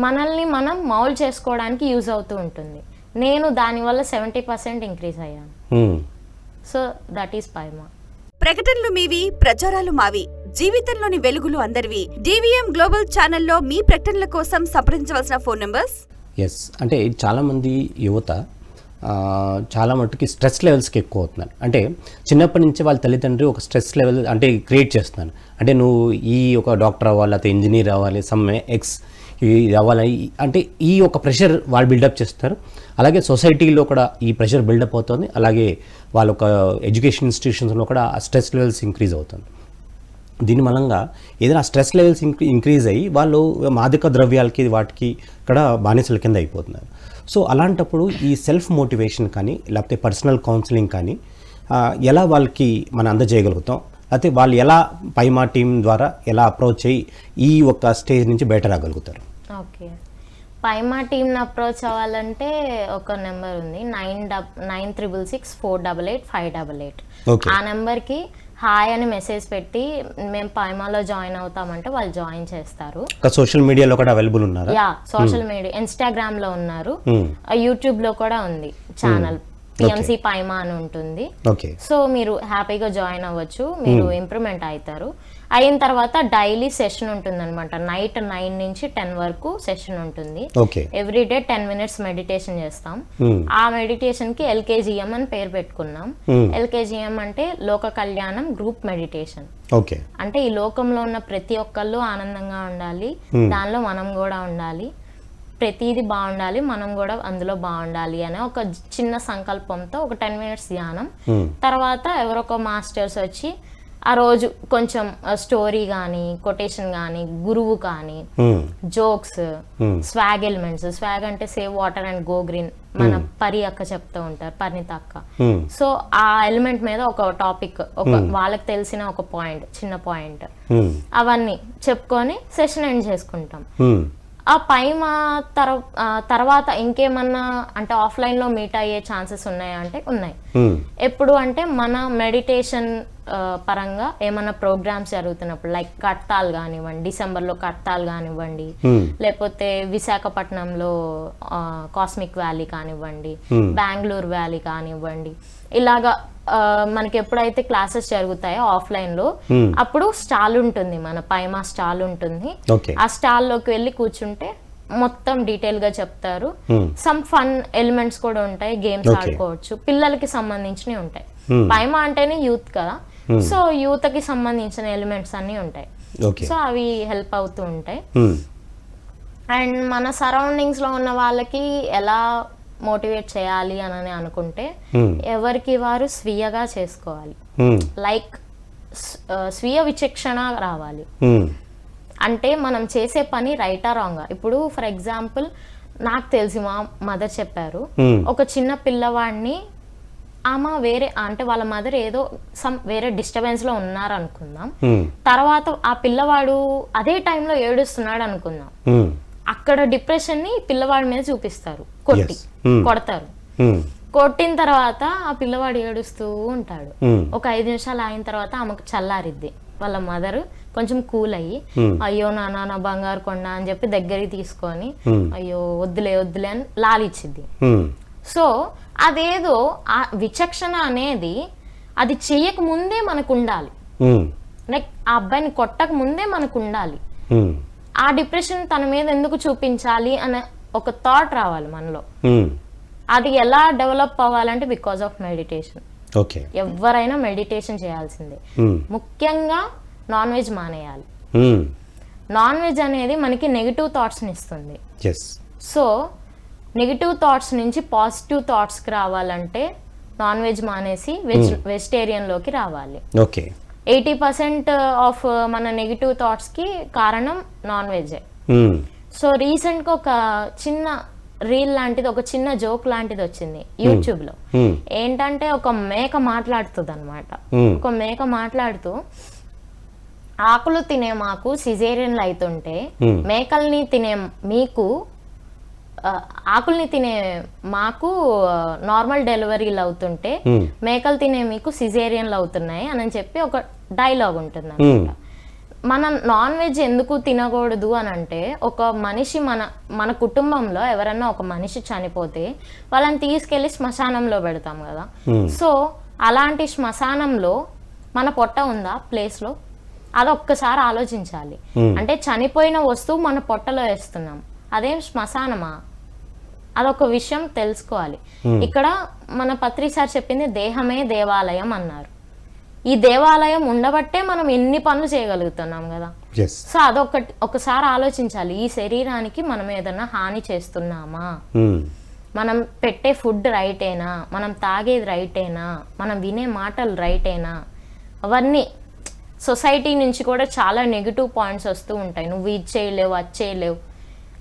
మనల్ని మనం మౌల్డ్ చేసుకోవడానికి యూజ్ అవుతూ ఉంటుంది. నేను దానివల్ల 70% ఇంక్రీజ్ అయ్యాను. So that is పైమా. ప్రకటనలు మీవి, ప్రచారాలు మావి. జీవితంలోని వెలుగులు అందరివి. DVM గ్లోబల్ ఛానల్లో మీ ప్రకటనల కోసం సంప్రదించవలసిన ఫోన్ నంబర్స్. ఎస్, అంటే చాలామంది యువత చాలా మట్టుకి స్ట్రెస్ లెవెల్స్కి ఎక్కువ అవుతున్నారు. అంటే చిన్నప్పటి నుంచి వాళ్ళ తల్లిదండ్రులు ఒక స్ట్రెస్ లెవెల్ అంటే క్రియేట్ చేస్తున్నారు. అంటే నువ్వు ఈ ఒక డాక్టర్ అవ్వాలి, లేకపోతే ఇంజనీర్ అవ్వాలి, సమ్ ఎక్స్ అవ్వాలి అంటే ఈ ఒక ప్రెషర్ వాళ్ళు బిల్డప్ చేస్తారు. అలాగే సొసైటీలో కూడా ఈ ప్రెషర్ బిల్డప్ అవుతుంది. అలాగే వాళ్ళ ఒక ఎడ్యుకేషన్ ఇన్స్టిట్యూషన్స్లో కూడా ఆ స్ట్రెస్ లెవెల్స్ ఇంక్రీజ్ అవుతుంది. దీని మూలంగా ఏదైనా స్ట్రెస్ లెవెల్స్ ఇంక్రీజ్ అయ్యి వాళ్ళు మాదక ద్రవ్యాలకి వాటికి ఇక్కడ బానిసల కింద అయిపోతున్నారు. సో అలాంటప్పుడు ఈ సెల్ఫ్ మోటివేషన్ కానీ లేకపోతే పర్సనల్ కౌన్సిలింగ్ కానీ ఎలా వాళ్ళకి మనం అందజేయగలుగుతాం, అయితే వాళ్ళు ఎలా పైమా టీం ద్వారా ఎలా అప్రోచ్ అయ్యి ఈ ఒక స్టేజ్ నుంచి బయట రాగలుగుతారు? ఓకే, పైమా టీంని అప్రోచ్ అవ్వాలంటే ఒక నెంబర్ ఉంది, 9666488588. ఆ నెంబర్కి హాయ్ అని మెసేజ్ పెట్టి మేము పైమాలో జాయిన్ అవుతామంటే వాళ్ళు జాయిన్ చేస్తారు. సోషల్ మీడియాలో కూడా అవైలబుల్ ఉన్నారు. యా, సోషల్ మీడియా ఇన్స్టాగ్రామ్ లో ఉన్నారు, యూట్యూబ్ లో కూడా ఉంది ఛానల్, PMC పైమా అని ఉంటుంది. సో మీరు హ్యాపీగా జాయిన్ అవ్వచ్చు, మీరు ఇంప్రూవ్మెంట్ అవుతారు. అయిన తర్వాత డైలీ సెషన్ ఉంటుంది అనమాట. నైట్ 9 నుంచి 10 వరకు సెషన్ ఉంటుంది. ఎవ్రీడే 10 minutes మెడిటేషన్ చేస్తాం. ఆ మెడిటేషన్ కి LKGM అని పేరు పెట్టుకున్నాం. LKGM అంటే లోక కళ్యాణం గ్రూప్ మెడిటేషన్. అంటే ఈ లోకంలో ఉన్న ప్రతి ఒక్కళ్ళు ఆనందంగా ఉండాలి, దానిలో మనం కూడా ఉండాలి, ప్రతిదీ బాగుండాలి, మనం కూడా అందులో బాగుండాలి అనే ఒక చిన్న సంకల్పంతో ఒక 10 minutes ధ్యానం. తర్వాత ఎవరొక మాస్టర్స్ వచ్చి ఆ రోజు కొంచెం స్టోరీ కానీ, కొటేషన్ కానీ, గురువు కానీ, జోక్స్, స్వాగ్ ఎలిమెంట్స్. స్వాగ్ అంటే save water and go green, మన పరి అక్క చెప్తూ ఉంటారు, పరిణిత అక్క. సో ఆ ఎలిమెంట్ మీద ఒక టాపిక్, ఒక వాళ్ళకి తెలిసిన ఒక పాయింట్, చిన్న పాయింట్, అవన్నీ చెప్పుకొని సెషన్ ఎండ్ చేసుకుంటాం. ఆ పైమా తర్వాత ఇంకేమన్నా అంటే ఆఫ్లైన్ లో మీట్ అయ్యే ఛాన్సెస్ ఉన్నాయా అంటే ఉన్నాయి. ఎప్పుడు అంటే మన మెడిటేషన్ పరంగా ఏమన్నా ప్రోగ్రామ్స్ జరుగుతున్నప్పుడు, లైక్ కట్తాల్ కానివ్వండి, డిసెంబర్లో కట్తాల్ కానివ్వండి, లేకపోతే విశాఖపట్నంలో కాస్మిక్ వ్యాలీ కానివ్వండి, బెంగళూరు వ్యాలీ కానివ్వండి, ఇలాగా మనకి ఎప్పుడైతే క్లాసెస్ జరుగుతాయో ఆఫ్లైన్ లో అప్పుడు స్టాల్ ఉంటుంది, మన పైమా స్టాల్ ఉంటుంది. ఆ స్టాల్ లోకి వెళ్ళి కూర్చుంటే మొత్తం డీటెయిల్ గా చెప్తారు. సమ్ ఫన్ ఎలిమెంట్స్ కూడా ఉంటాయి, గేమ్స్ ఆడుకోవచ్చు, పిల్లలకి సంబంధించినవి ఉంటాయి. పైమా అంటేనే యూత్ కదా, సో యూత్ కి సంబంధించిన ఎలిమెంట్స్ అన్ని ఉంటాయి. సో అవి హెల్ప్ అవుతూ ఉంటాయి. అండ్ మన సరౌండింగ్స్ లో ఉన్న వాళ్ళకి ఎలా మోటివేట్ చేయాలి అని అనుకుంటే ఎవరికి వారు స్వీయగా చేసుకోవాలి. లైక్ స్వీయ విచక్షణ రావాలి. అంటే మనం చేసే పని రైటా రాంగా. ఇప్పుడు ఫర్ ఎగ్జాంపుల్ నాకు తెలిసి మా మదర్ చెప్పారు, ఒక చిన్న పిల్లవాడిని ఆమె వేరే అంటే వాళ్ళ మదర్ ఏదో వేరే డిస్టర్బెన్స్ లో ఉన్నారు అనుకుందాం, తర్వాత ఆ పిల్లవాడు అదే టైంలో ఏడుస్తున్నాడు అనుకుందాం, అక్కడ డిప్రెషన్ ని పిల్లవాడి మీద చూపిస్తారు, కొడతారు. కొట్టిన తర్వాత ఆ పిల్లవాడు ఏడుస్తూ ఉంటాడు. ఒక 5 నిమిషాలు అయిన తర్వాత ఆమెకు చల్లారిద్ది. వాళ్ళ మదర్ కొంచెం కూల్ అయ్యి, అయ్యో నాన్న నా బంగారు కొండ అని చెప్పి దగ్గరికి తీసుకొని అయ్యో వద్దులే వద్దులే అని లాలిచ్చిద్ది. సో అదేదో ఆ విచక్షణ అనేది అది చెయ్యక ముందే మనకు ఉండాలి. లైక్ ఆ అబ్బాయిని కొట్టక ముందే మనకు ఉండాలి. ఆ డిప్రెషన్ తన మీద ఎందుకు చూపించాలి అనే ఒక థాట్ రావాలి మనలో. అది ఎలా డెవలప్ అవ్వాలంటే బికాస్ ఆఫ్ మెడిటేషన్. ఎవరైనా మెడిటేషన్ చేయాల్సిందే. ముఖ్యంగా నాన్ వెజ్ మానేయాలి. నాన్ వెజ్ అనేది మనకి నెగిటివ్ థాట్స్ని ఇస్తుంది. సో నెగిటివ్ థాట్స్ నుంచి పాజిటివ్ థాట్స్కి రావాలంటే నాన్ వెజ్ మానేసి వెజిటేరియన్లోకి రావాలి. 80% ఆఫ్ మన నెగిటివ్ థాట్స్కి కారణం నాన్ వెజ్. సో రీసెంట్గా ఒక చిన్న రీల్ లాంటిది, ఒక చిన్న జోక్ లాంటిది వచ్చింది యూట్యూబ్లో. ఏంటంటే ఒక మేక మాట్లాడుతుంది అనమాట. ఒక మేక మాట్లాడుతూ, ఆకులు తినే మాకు సిజేరియన్లు అవుతుంటే మేకల్ని తినే మీకు, ఆకుల్ని తినే మాకు నార్మల్ డెలివరీలు అవుతుంటే మేకలు తినే మీకు సిజేరియన్లు అవుతున్నాయి అని చెప్పి ఒక డైలాగ్ ఉంటుంది అనమాట. మనం నాన్ వెజ్ ఎందుకు తినకూడదు అని అంటే, ఒక మనిషి మన కుటుంబంలో ఎవరన్నా ఒక మనిషి చనిపోతే వాళ్ళని తీసుకెళ్లి శ్మశానంలో పెడతాం కదా. సో అలాంటి శ్మశానంలో మన పొట్ట ఉందా ప్లేస్లో? అది ఒక్కసారి ఆలోచించాలి. అంటే చనిపోయిన వస్తువు మన పొట్టలో వేస్తున్నాం, అదేం శ్మశానమా? అదొక విషయం తెలుసుకోవాలి. ఇక్కడ మన పత్రి సార్ చెప్పింది దేహమే దేవాలయం అన్నారు. ఈ దేవాలయం ఉండబట్టే మనం ఎన్ని పనులు చేయగలుగుతున్నాం కదా. సో ఒకసారి ఆలోచించాలి, ఈ శరీరానికి మనం ఏదన్నా హాని చేస్తున్నామా, మనం పెట్టే ఫుడ్ రైటేనా, మనం తాగేది రైటేనా, మనం వినే మాటలు రైటేనా. అవన్నీ సొసైటీ నుంచి కూడా చాలా నెగిటివ్ పాయింట్స్ వస్తూ ఉంటాయి. నువ్వు ఇది చేయలేవు, అది చేయలేవు,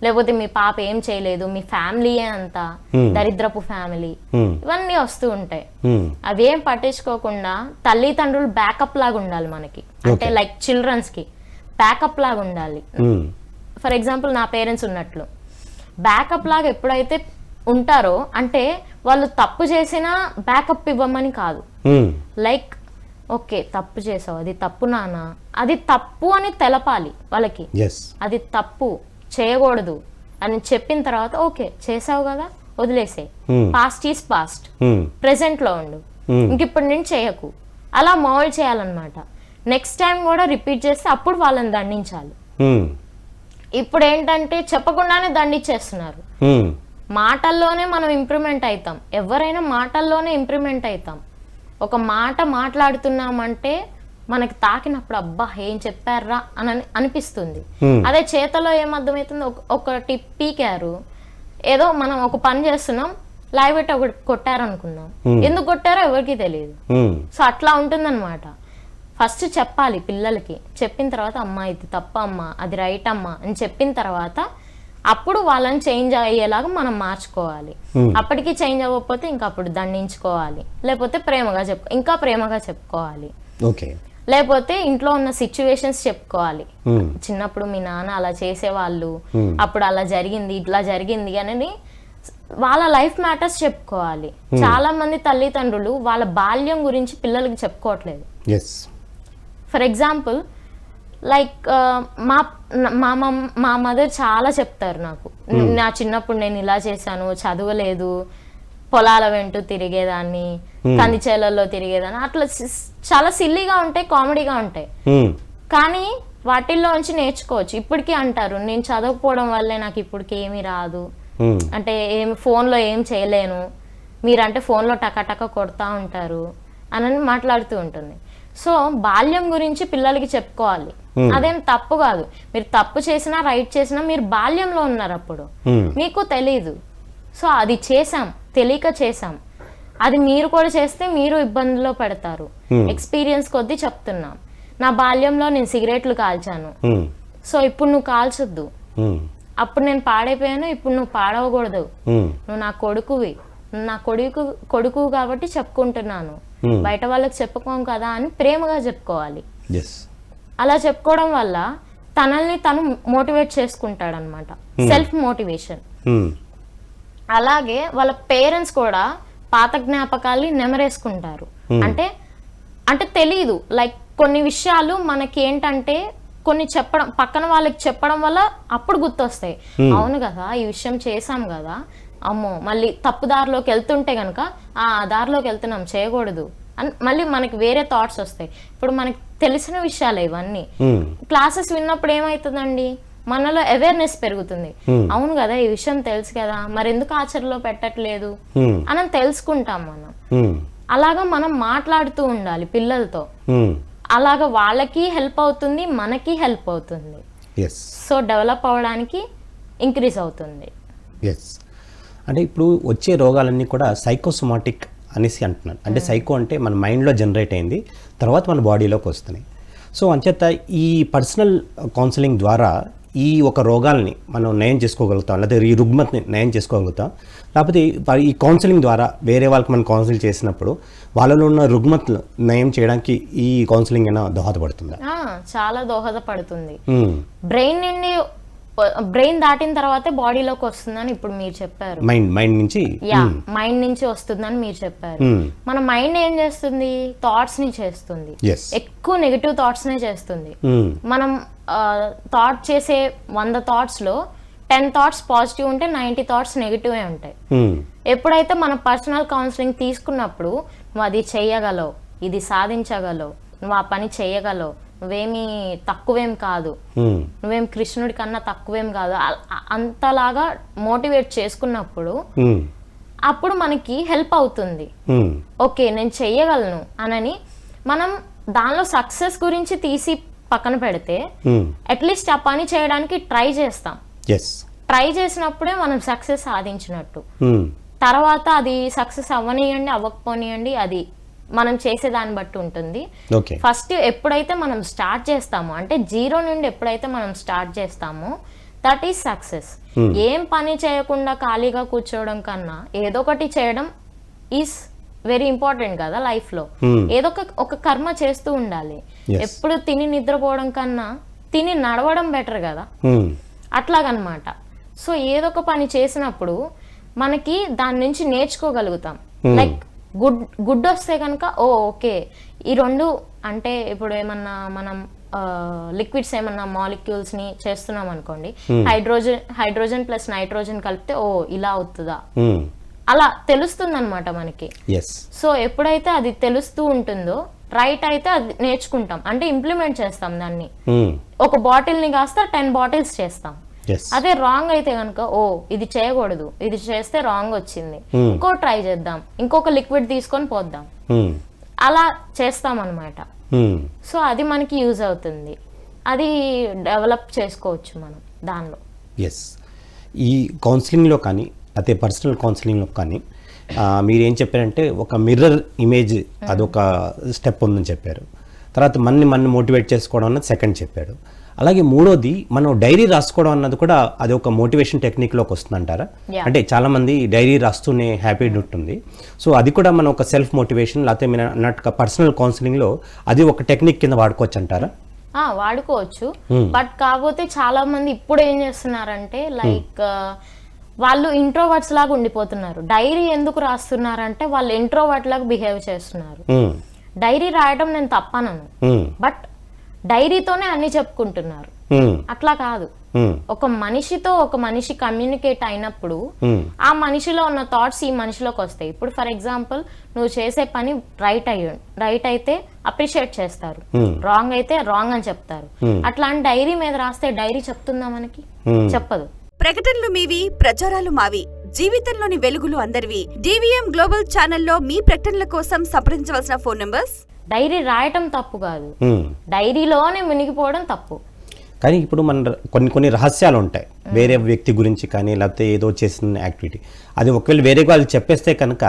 లేకపోతే మీ పాప ఏం చేయలేదు, మీ ఫ్యామిలీయే అంతా దరిద్రపు ఫ్యామిలీ, ఇవన్నీ వస్తూ ఉంటాయి. అవేం పట్టించుకోకుండా తల్లిదండ్రులు బ్యాకప్ లాగా ఉండాలి మనకి. అంటే లైక్ చిల్డ్రన్స్ కి బ్యాకప్ లాగా ఉండాలి. ఫర్ ఎగ్జాంపుల్ నా పేరెంట్స్ ఉన్నట్లు బ్యాకప్ లాగా ఎప్పుడైతే ఉంటారో, అంటే వాళ్ళు తప్పు చేసినా బ్యాకప్ ఇవ్వమని కాదు. లైక్ ఓకే తప్పు చేసావు, అది తప్పు నాన్న, అది తప్పు అని తెలపాలి వాళ్ళకి. అది తప్పు చేయకూడదు అని చెప్పిన తర్వాత ఓకే చేసావు కదా వదిలేసే, పాస్ట్ ఈజ్ పాస్ట్, ప్రెసెంట్ లో ఉండు, ఇంక ఇప్పటి నుంచి చేయకు, అలా మౌల్డ్ చేయాలన్నమాట. నెక్స్ట్ టైం కూడా రిపీట్ చేస్తే అప్పుడు వాళ్ళని దండించాలి. ఇప్పుడు ఏంటంటే చెప్పకుండానే దండించేస్తున్నారు. మాటల్లోనే మనం ఇంప్రూవ్మెంట్ అవుతాం, ఎవరైనా మాటల్లోనే ఇంప్రూవ్మెంట్ అవుతాం. ఒక మాట మాట్లాడుతున్నామంటే మనకి తాకినప్పుడు అబ్బా ఏం చెప్పారా అని అనిపిస్తుంది. అదే చేతలో ఏమర్థమవుతుంది, ఒకటి పీకారు, ఏదో మనం ఒక పని చేస్తున్నాం, లైవ్ పెట్టి ఒకటి కొట్టారనుకున్నాం, ఎందుకు కొట్టారో ఎవరికి తెలియదు. సో అట్లా ఉంటుందన్నమాట. ఫస్ట్ చెప్పాలి పిల్లలకి, చెప్పిన తర్వాత అమ్మా ఇది తప్ప అమ్మా, అది రైట్ అమ్మా అని చెప్పిన తర్వాత అప్పుడు వాళ్ళని చేంజ్ అయ్యేలాగా మనం మార్చుకోవాలి. అప్పటికి చేంజ్ అవ్వకపోతే ఇంకా అప్పుడు దండించుకోవాలి, లేకపోతే ఇంకా ప్రేమగా చెప్పుకోవాలి. లేకపోతే ఇంట్లో ఉన్న సిచ్యువేషన్స్ చెప్పుకోవాలి. చిన్నప్పుడు మీ నాన్న అలా చేసేవాళ్ళు, అప్పుడు అలా జరిగింది, ఇట్లా జరిగింది అని వాళ్ళ లైఫ్ మ్యాటర్స్ చెప్పుకోవాలి. చాలా మంది తల్లిదండ్రులు వాళ్ళ బాల్యం గురించి పిల్లలకి చెప్పుకోవట్లేదు. ఫర్ ఎగ్జాంపుల్ లైక్ మా మదర్ చాలా చెప్తారు నాకు, నా చిన్నప్పుడు నేను ఇలా చేశాను, చదవలేదు, పొలాల వెంటూ తిరిగేదాన్ని, కంది చేలల్లో తిరిగేదాన్ని, అట్లా చాలా సిల్లీగా ఉంటాయి, కామెడీగా ఉంటాయి, కానీ వాటిల్లో నుంచి నేర్చుకోవచ్చు. ఇప్పటికీ అంటారు నేను చదవకపోవడం వల్లే నాకు ఇప్పటికి ఏమీ రాదు, అంటే ఫోన్లో ఏం చేయలేను, మీరంటే ఫోన్లో టకటక కొడతా ఉంటారు అని మాట్లాడుతూ ఉంటుంది. సో బాల్యం గురించి పిల్లలకి చెప్పుకోవాలి. అదేం తప్పు కాదు, మీరు తప్పు చేసినా రైట్ చేసినా మీరు బాల్యంలో ఉన్నారు, అప్పుడు మీకు తెలీదు. సో అది చేసాం, తెలియక చేసాం, అది మీరు కూడా చేస్తే మీరు ఇబ్బందుల్లో పెడతారు. ఎక్స్పీరియన్స్ కొద్దీ చెప్తున్నాం. నా బాల్యంలో నేను సిగరెట్లు కాల్చాను, సో ఇప్పుడు నువ్వు కాల్చొద్దు, అప్పుడు నేను పాడైపోయాను, ఇప్పుడు నువ్వు పాడవకూడదు, నువ్వు నా కొడుకువి, నా కొడుకు కాబట్టి చెప్పుకుంటున్నాను, బయట వాళ్ళకి చెప్పుకోం కదా అని ప్రేమగా చెప్పుకోవాలి. అలా చెప్పుకోవడం వల్ల తనల్ని తను మోటివేట్ చేసుకుంటాడు అనమాట, సెల్ఫ్ మోటివేషన్. అలాగే వాళ్ళ పేరెంట్స్ కూడా పాత జ్ఞాపకాల్ని నెమరేసుకుంటారు. అంటే తెలీదు, లైక్ కొన్ని విషయాలు మనకి ఏంటంటే కొన్ని చెప్పడం, పక్కన వాళ్ళకి చెప్పడం వల్ల అప్పుడు గుర్తొస్తాయి. అవును కదా ఈ విషయం చేసాం కదా, అమ్మో మళ్ళీ తప్పు దారిలోకి వెళ్తుంటే కనుక ఆ దారిలోకి వెళ్తున్నాం చేయకూడదు అని మళ్ళీ మనకి వేరే థాట్స్ వస్తాయి. ఇప్పుడు మనకి తెలిసిన విషయాలు ఇవన్నీ. క్లాసెస్ విన్నప్పుడు ఏమవుతుందండి, మనలో అవేర్నెస్ పెరుగుతుంది. అవును కదా ఈ విషయం తెలుసు కదా, మరి ఎందుకు ఆచరణలో పెట్టట్లేదు అని తెలుసుకుంటాం మనం. అలాగా మనం మాట్లాడుతూ ఉండాలి పిల్లలతో, అలాగా వాళ్ళకి హెల్ప్ అవుతుంది, మనకి హెల్ప్ అవుతుంది. సో డెవలప్ అవ్వడానికి ఇంక్రీజ్ అవుతుంది. అంటే ఇప్పుడు వచ్చే రోగాలన్నీ కూడా సైకోసోమాటిక్ అనేసి అంటున్నాను. అంటే సైకో అంటే మన మైండ్లో జనరేట్ అయింది, తర్వాత మన బాడీలోకి వస్తున్నాయి. సో అంచేత ఈ పర్సనల్ కౌన్సిలింగ్ ద్వారా ఈ ఒక రోగాల్ని మనం నయం చేసుకోగలుగుతాం, లేకపోతే ఈ రుగ్మతని నయం చేసుకోగలుగుతాం, లేకపోతే ఈ కౌన్సిలింగ్ ద్వారా వేరే వాళ్ళకి మనం కౌన్సిలింగ్ చేసినప్పుడు వాళ్ళలో ఉన్న రుగ్మతలు నయం చేయడానికి ఈ కౌన్సిలింగ్ అయినా దోహదపడుతుందా? చాలా దోహదపడుతుంది. బ్రెయిన్ దాటిన తర్వాతే బాడీలోకి వస్తుందని ఇప్పుడు మీరు చెప్పారు. మైండ్ నుంచి మైండ్ నుంచి వస్తుందని మీరు చెప్పారు. మన మైండ్ ఏం చేస్తుంది? థాట్స్ ని చేస్తుంది. ఎక్కువ నెగిటివ్ థాట్స్ నే చేస్తుంది. మనం థాట్ చేసే 100 థాట్స్ లో 10 థాట్స్ పాజిటివ్ ఉంటే 90 థాట్స్ నెగిటివ్ ఉంటాయి. ఎప్పుడైతే మనం పర్సనల్ కౌన్సిలింగ్ తీసుకున్నప్పుడు నువ్వు అది చెయ్యగలవు, ఇది సాధించగలవు, నువ్వు ఆ పని చెయ్యగలవు, నువ్వేమి తక్కువేం కాదు, నువ్వేం కృష్ణుడి కన్నా తక్కువేం కాదు, అంతలాగా మోటివేట్ చేసుకున్నప్పుడు అప్పుడు మనకి హెల్ప్ అవుతుంది. ఓకే నేను చెయ్యగలను అనని మనం దానిలో సక్సెస్ గురించి తీసి పక్కన పెడితే అట్లీస్ట్ ఆ పని చేయడానికి ట్రై చేస్తాం. ట్రై చేసినప్పుడే మనం సక్సెస్ సాధించినట్టు. తర్వాత అది సక్సెస్ అవ్వనియండి అవ్వకపోనియండి అది మనం చేసే దాన్ని బట్టి ఉంటుంది. ఫస్ట్ ఎప్పుడైతే మనం స్టార్ట్ చేస్తామో, అంటే 0 నుండి ఎప్పుడైతే మనం స్టార్ట్ చేస్తామో దట్ ఈస్ సక్సెస్. ఏం పని చేయకుండా ఖాళీగా కూర్చోవడం కన్నా ఏదో ఒకటి చేయడం ఈస్ వెరీ ఇంపార్టెంట్ కదా లైఫ్ లో. ఏదో ఒక కర్మ చేస్తూ ఉండాలి. ఎప్పుడు తిని నిద్రపోవడం కన్నా తిని నడవడం బెటర్ కదా, అట్లాగనమాట. సో ఏదో ఒక పని చేసినప్పుడు మనకి దాని నుంచి నేర్చుకోగలుగుతాం. లైక్ గుడ్ వస్తే కనుక ఓకే ఈ 2 అంటే ఇప్పుడు ఏమన్నా మనం లిక్విడ్స్ ఏమన్నా మాలిక్యూల్స్ ని చేస్తున్నాం అనుకోండి, హైడ్రోజన్ ప్లస్ నైట్రోజన్ కలిపితే ఇలా అవుతుందా, అలా తెలుస్తుంది అనమాట మనకి. సో ఎప్పుడైతే అది తెలుస్తూ ఉంటుందో రైట్ అయితే అది నేర్చుకుంటాం, అంటే ఇంప్లిమెంట్ చేస్తాం దాన్ని. ఒక బాటిల్ ని కాస్త 10 బాటిల్స్ చేస్తాం. అదే రాంగ్ అయితే కనుక ఇది చేయకూడదు, ఇది చేస్తే రాంగ్ వచ్చింది, ఇంకో ట్రై చేద్దాం, ఇంకొక లిక్విడ్ తీసుకొని పోద్దాం, అలా చేస్తాం అన్నమాట. సో అది మనకి యూజ్ అవుతుంది, అది డెవలప్ చేసుకోవచ్చు మనం దానిలో. ఈ కౌన్సిలింగ్లో కానీ అదే పర్సనల్ కౌన్సిలింగ్లో కానీ మీరేం చెప్పారంటే ఒక మిర్రర్ ఇమేజ్ అదొక స్టెప్ ఉందని చెప్పారు. తర్వాత మన మోటివేట్ చేసుకోవడం అన్నది సెకండ్ చెప్పారు. అలాగే మూడోది మనం డైరీ రాసుకోవడం అన్నది కూడా అది ఒక మోటివేషన్ టెక్నిక్లోకి వస్తుందంటారా? అంటే చాలా మంది డైరీ రాస్తూనే హ్యాపీ ఉంటుంది. సో అది కూడా మనం ఒక సెల్ఫ్ మోటివేషన్ లేకపోతే మీరు అన్నట్టుగా పర్సనల్ కౌన్సిలింగ్లో అది ఒక టెక్నిక్ కింద వాడుకోవచ్చు అంటారా? వాడుకోవచ్చు. బట్ కాకపోతే చాలా మంది ఇప్పుడు ఏం చేస్తున్నారంటే లైక్ వాళ్ళు ఇంట్రోవర్ట్స్ లాగా ఉండిపోతున్నారు. డైరీ ఎందుకు రాస్తున్నారంటే వాళ్ళు ఇంట్రోవర్ట్ లాగా బిహేవ్ చేస్తున్నారు. డైరీ రాయడం నేను తప్పనను, బట్ డైరీతోనే అన్ని చెప్పుకుంటున్నారు. అట్లా కాదు. ఒక మనిషితో ఒక మనిషి కమ్యూనికేట్ అయినప్పుడు ఆ మనిషిలో ఉన్న థాట్స్ ఈ మనిషిలోకి వస్తాయి. ఇప్పుడు ఫర్ ఎగ్జాంపుల్ నువ్వు చేసే పని రైట్ అయితే అప్రిషియేట్ చేస్తారు, రాంగ్ అయితే రాంగ్ అని చెప్తారు. అట్లాంటి డైరీ మీద రాస్తే డైరీ చెప్తుందా మనకి? చెప్పదు. ప్రకటనలు మీవి, ప్రచారాలు మావి. జీవితంలోని వెలుగులు అందరివి. DVM గ్లోబల్ ఛానల్లో మీ ప్రకటనల కోసం సంప్రదించవలసిన ఫోన్ నంబర్స్. డైరీ రాయటం తప్పు కాదు, డైరీలోనే మునిగిపోవడం తప్పు. కానీ ఇప్పుడు మన కొన్ని రహస్యాలు ఉంటాయి వేరే వ్యక్తి గురించి కానీ లేకపోతే ఏదో చేసిన యాక్టివిటీ, అది ఒకవేళ వేరే వాళ్ళు చెప్పేస్తే కనుక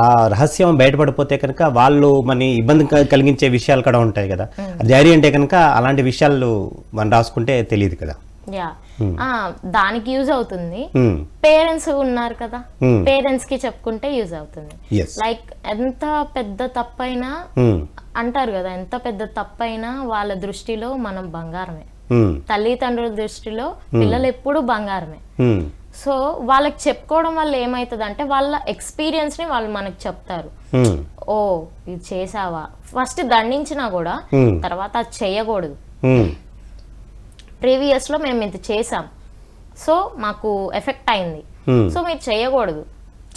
ఆ రహస్యం బయటపడిపోతే కనుక వాళ్ళు మన ఇబ్బంది కలిగించే విషయాలు కూడా ఉంటాయి కదా. డైరీ అంటే కనుక అలాంటి విషయాలు మనం రాసుకుంటే తెలియదు కదా. దానికి యూజ్ అవుతుంది. పేరెంట్స్ ఉన్నారు కదా, పేరెంట్స్ కి చెప్పుకుంటే యూజ్ అవుతుంది. లైక్ ఎంత పెద్ద తప్పైనా అంటారు కదా, ఎంత పెద్ద తప్పైనా వాళ్ళ దృష్టిలో మనం బంగారమే. తల్లిదండ్రుల దృష్టిలో పిల్లలు ఎప్పుడు బంగారమే. సో వాళ్ళకి చెప్పుకోవడం వల్ల ఏమైతుంది అంటే వాళ్ళ ఎక్స్పీరియన్స్ ని వాళ్ళు మనకి చెప్తారు. ఇది చేసావా, ఫస్ట్ దండించినా కూడా తర్వాత అది చేయకూడదు. ప్రీవియస్ లో మేము ఇది చేసాం, సో మాకు ఎఫెక్ట్ అయింది, సో మీరు చేయకూడదు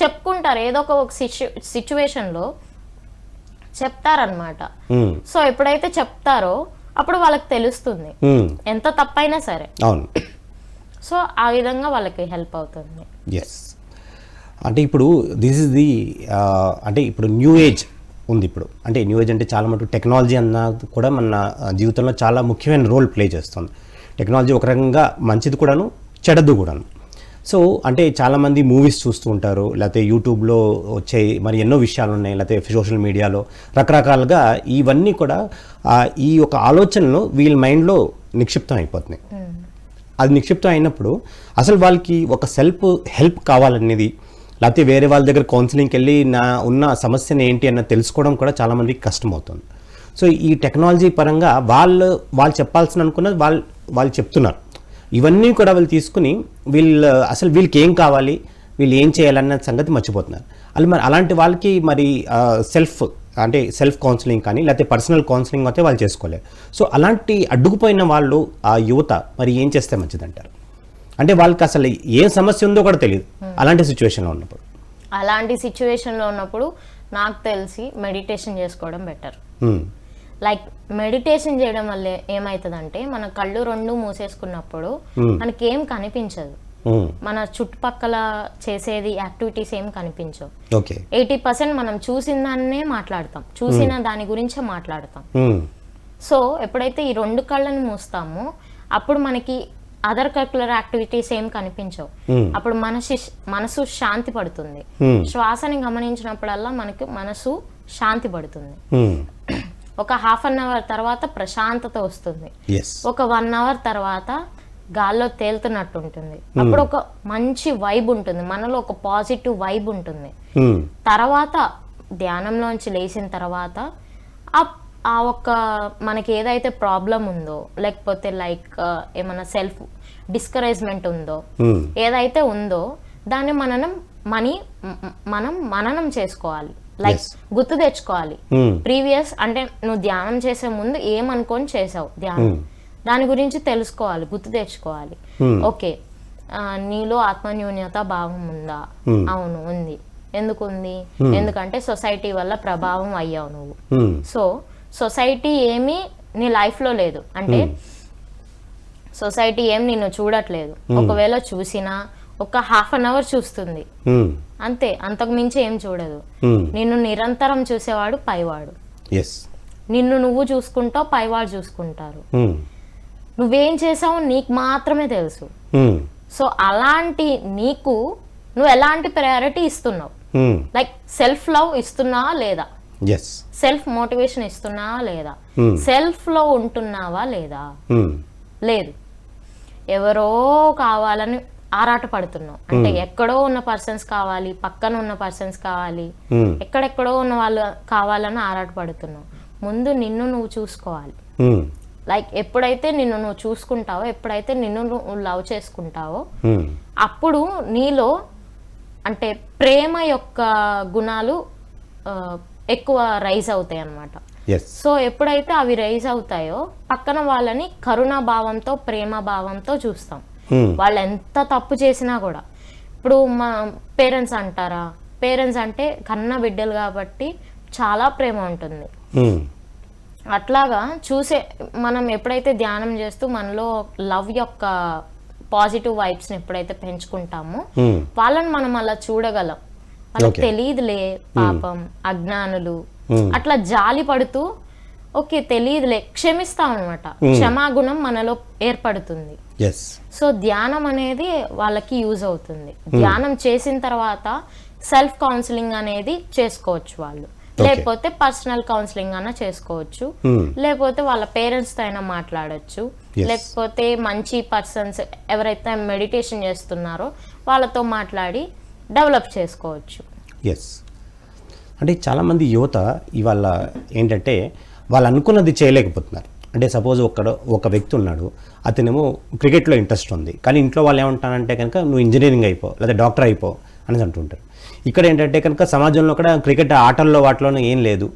చెప్పుకుంటారు. ఏదో ఒక సిచ్యువేషన్ లో చెప్తారనమాట. సో ఎప్పుడైతే చెప్తారో అప్పుడు వాళ్ళకి తెలుస్తుంది ఎంత తప్పైనా సరే. సో ఆ విధంగా వాళ్ళకి హెల్ప్ అవుతుంది. అంటే ఇప్పుడు దిస్ ఇస్ ది అంటే ఇప్పుడు న్యూ ఏజ్ ఉంది. ఇప్పుడు అంటే న్యూ ఏజ్ అంటే చాలా మటుకు టెక్నాలజీ అన్నది కూడా మన జీవితంలో చాలా ముఖ్యమైన రోల్ ప్లే చేస్తుంది. టెక్నాలజీ ఒక రకంగా మంచిది కూడాను, చెడ్డది కూడాను. సో అంటే చాలామంది మూవీస్ చూస్తూ ఉంటారు, లేకపోతే యూట్యూబ్లో వచ్చే మరి ఎన్నో విషయాలు ఉన్నాయి, లేకపోతే సోషల్ మీడియాలో రకరకాలుగా ఇవన్నీ కూడా ఈ ఒక ఆలోచనలు వీళ్ళ మైండ్లో నిక్షిప్తం అయిపోతున్నాయి. అది నిక్షిప్తం అయినప్పుడు అసలు వాళ్ళకి ఒక సెల్ఫ్ హెల్ప్ కావాలనేది, లేకపోతే వేరే వాళ్ళ దగ్గర కౌన్సిలింగ్కి వెళ్ళి నా ఉన్న సమస్యను ఏంటి అన్న తెలుసుకోవడం కూడా చాలామందికి కష్టమవుతుంది. సో ఈ టెక్నాలజీ పరంగా వాళ్ళు చెప్పాల్సిన అనుకున్నది వాళ్ళు చెప్తున్నారు. ఇవన్నీ కూడా వాళ్ళు తీసుకుని అసలు వీళ్ళకి ఏం కావాలి, వీళ్ళు ఏం చేయాలన్న సంగతి మర్చిపోతున్నారు. మరి అలాంటి వాళ్ళకి మరి సెల్ఫ్ కౌన్సిలింగ్ కానీ లేకపోతే పర్సనల్ కౌన్సిలింగ్ అయితే వాళ్ళు చేసుకోలేరు. సో అలాంటి అడ్డుకుపోయిన వాళ్ళు ఆ యువత మరి ఏం చేస్తే మంచిదంటారు? అంటే వాళ్ళకి అసలు ఏ సమస్య ఉందో కూడా తెలియదు అలాంటి సిచ్యువేషన్లో ఉన్నప్పుడు నాకు తెలిసి మెడిటేషన్ చేసుకోవడం బెటర్. లైక్ మెడిటేషన్ చేయడం వల్ల ఏమవుతుందంటే మన కళ్ళు రెండు మూసేసుకున్నప్పుడు మనకేం కనిపించదు, మన చుట్టుపక్కల చేసేది యాక్టివిటీస్ ఏం కనిపించవు. 80% మనం చూసిన దాన్నే మాట్లాడతాం, చూసిన దాని గురించే మాట్లాడతాం. సో ఎప్పుడైతే ఈ రెండు కళ్ళని మూస్తామో అప్పుడు మనకి అదర్ కరిక్యులర్ యాక్టివిటీస్ ఏం కనిపించవు. అప్పుడు మనసు శాంతి పడుతుంది. శ్వాసని గమనించినప్పుడల్లా మనకి మనసు శాంతి పడుతుంది. ఒక 1/2 అవర్ తర్వాత ప్రశాంతత వస్తుంది. ఒక 1 అవర్ తర్వాత గాల్లో తేలుతున్నట్టు ఉంటుంది. అప్పుడు ఒక మంచి వైబ్ ఉంటుంది, మనలో ఒక పాజిటివ్ వైబ్ ఉంటుంది. తర్వాత ధ్యానంలోంచి లేచిన తర్వాత ఆ ఒక్క మనకి ఏదైతే ప్రాబ్లం ఉందో, లేకపోతే లైక్ ఏమైనా సెల్ఫ్ డిస్కరేజ్మెంట్ ఉందో, ఏదైతే ఉందో దాన్ని మనం మననం చేసుకోవాలి. లైక్ గుర్తు తెచ్చుకోవాలి. ప్రీవియస్ అంటే నువ్వు ధ్యానం చేసే ముందు ఏమనుకొని చేసావు ధ్యానం, దాని గురించి తెలుసుకోవాలి, గుర్తు తెచ్చుకోవాలి. ఓకే, నీలో ఆత్మన్యూన్యత భావం ఉందా? అవును ఉంది. ఎందుకు ఉంది? ఎందుకంటే సొసైటీ వల్ల ప్రభావం అయ్యావు నువ్వు. సో సొసైటీ ఏమీ నీ లైఫ్ లో లేదు అంటే సొసైటీ ఏం నిన్ను చూడట్లేదు. ఒకవేళ చూసినా ఒక 1/2 అవర్ చూస్తుంది అంతే, అంతకు మించి ఏం చూడదు. నిన్ను నిరంతరం చూసేవాడు పైవాడు. నిన్ను నువ్వు చూసుకుంటావు, పైవాడు చూసుకుంటారు. నువ్వేం చేసావు నీకు మాత్రమే తెలుసు. సో అలాంటి నీకు నువ్వు ఎలాంటి ప్రయారిటీ ఇస్తున్నావు? లైక్ సెల్ఫ్ లవ్ ఇస్తున్నావా లేదా? సెల్ఫ్ మోటివేషన్ ఇస్తున్నావా లేదా? సెల్ఫ్ లో ఉంటున్నావా లేదా? లేదు. ఎవరో కావాలని ఆరాట పడుతున్నావు. అంటే ఎక్కడో ఉన్న పర్సన్స్ కావాలి, పక్కన ఉన్న పర్సన్స్ కావాలి, ఎక్కడెక్కడో ఉన్న వాళ్ళు కావాలని ఆరాట పడుతున్నావు. ముందు నిన్ను నువ్వు చూసుకోవాలి. లైక్ ఎప్పుడైతే నిన్ను నువ్వు చూసుకుంటావో, ఎప్పుడైతే నిన్ను నువ్వు లవ్ చేసుకుంటావో అప్పుడు నీలో అంటే ప్రేమ యొక్క గుణాలు ఎక్కువ రైజ్ అవుతాయి అన్నమాట. సో ఎప్పుడైతే అవి రైజ్ అవుతాయో పక్కన వాళ్ళని కరుణా భావంతో, ప్రేమ భావంతో చూస్తాం. వాళ్ళు ఎంత తప్పు చేసినా కూడా. ఇప్పుడు మా పేరెంట్స్ అంటారా, పేరెంట్స్ అంటే కన్న బిడ్డలు కాబట్టి చాలా ప్రేమ ఉంటుంది. అట్లాగా మనం ఎప్పుడైతే ధ్యానం చేస్తూ మనలో లవ్ యొక్క పాజిటివ్ వైబ్స్ ని ఎప్పుడైతే పెంచుకుంటామో వాళ్ళని మనం అలా చూడగలం. వాళ్ళకి తెలియదులే పాపం, అజ్ఞానులు, అట్లా జాలి పడుతూ ఓకే తెలియదులే క్షమిస్తాం అనమాట. క్షమాగుణం మనలో ఏర్పడుతుంది. సో ధ్యానం అనేది వాళ్ళకి యూజ్ అవుతుంది. ధ్యానం చేసిన తర్వాత సెల్ఫ్ కౌన్సిలింగ్ అనేది చేసుకోవచ్చు వాళ్ళు, లేకపోతే పర్సనల్ కౌన్సిలింగ్ అన్నా చేసుకోవచ్చు, లేకపోతే వాళ్ళ పేరెంట్స్ తో అయినా మాట్లాడచ్చు, లేకపోతే మంచి పర్సన్స్ ఎవరైతే మెడిటేషన్ చేస్తున్నారో వాళ్ళతో మాట్లాడి డెవలప్ చేసుకోవచ్చు. అంటే చాలామంది యువత ఇవాళ ఏంటంటే వాళ్ళు అనుకున్నది చేయలేకపోతున్నారు. అంటే సపోజ్ ఒక వ్యక్తి ఉన్నాడు, అతనేమో క్రికెట్లో ఇంట్రెస్ట్ ఉంది, కానీ ఇంట్లో వాళ్ళు ఏమంటారంటే కనుక నువ్వు ఇంజనీరింగ్ అయిపో లేదా డాక్టర్ అయిపో అని అంటుంటారు. ఇక్కడ ఏంటంటే కనుక సమాజంలో కూడా క్రికెట్ వాటిల్లోనూ ఏం లేదు,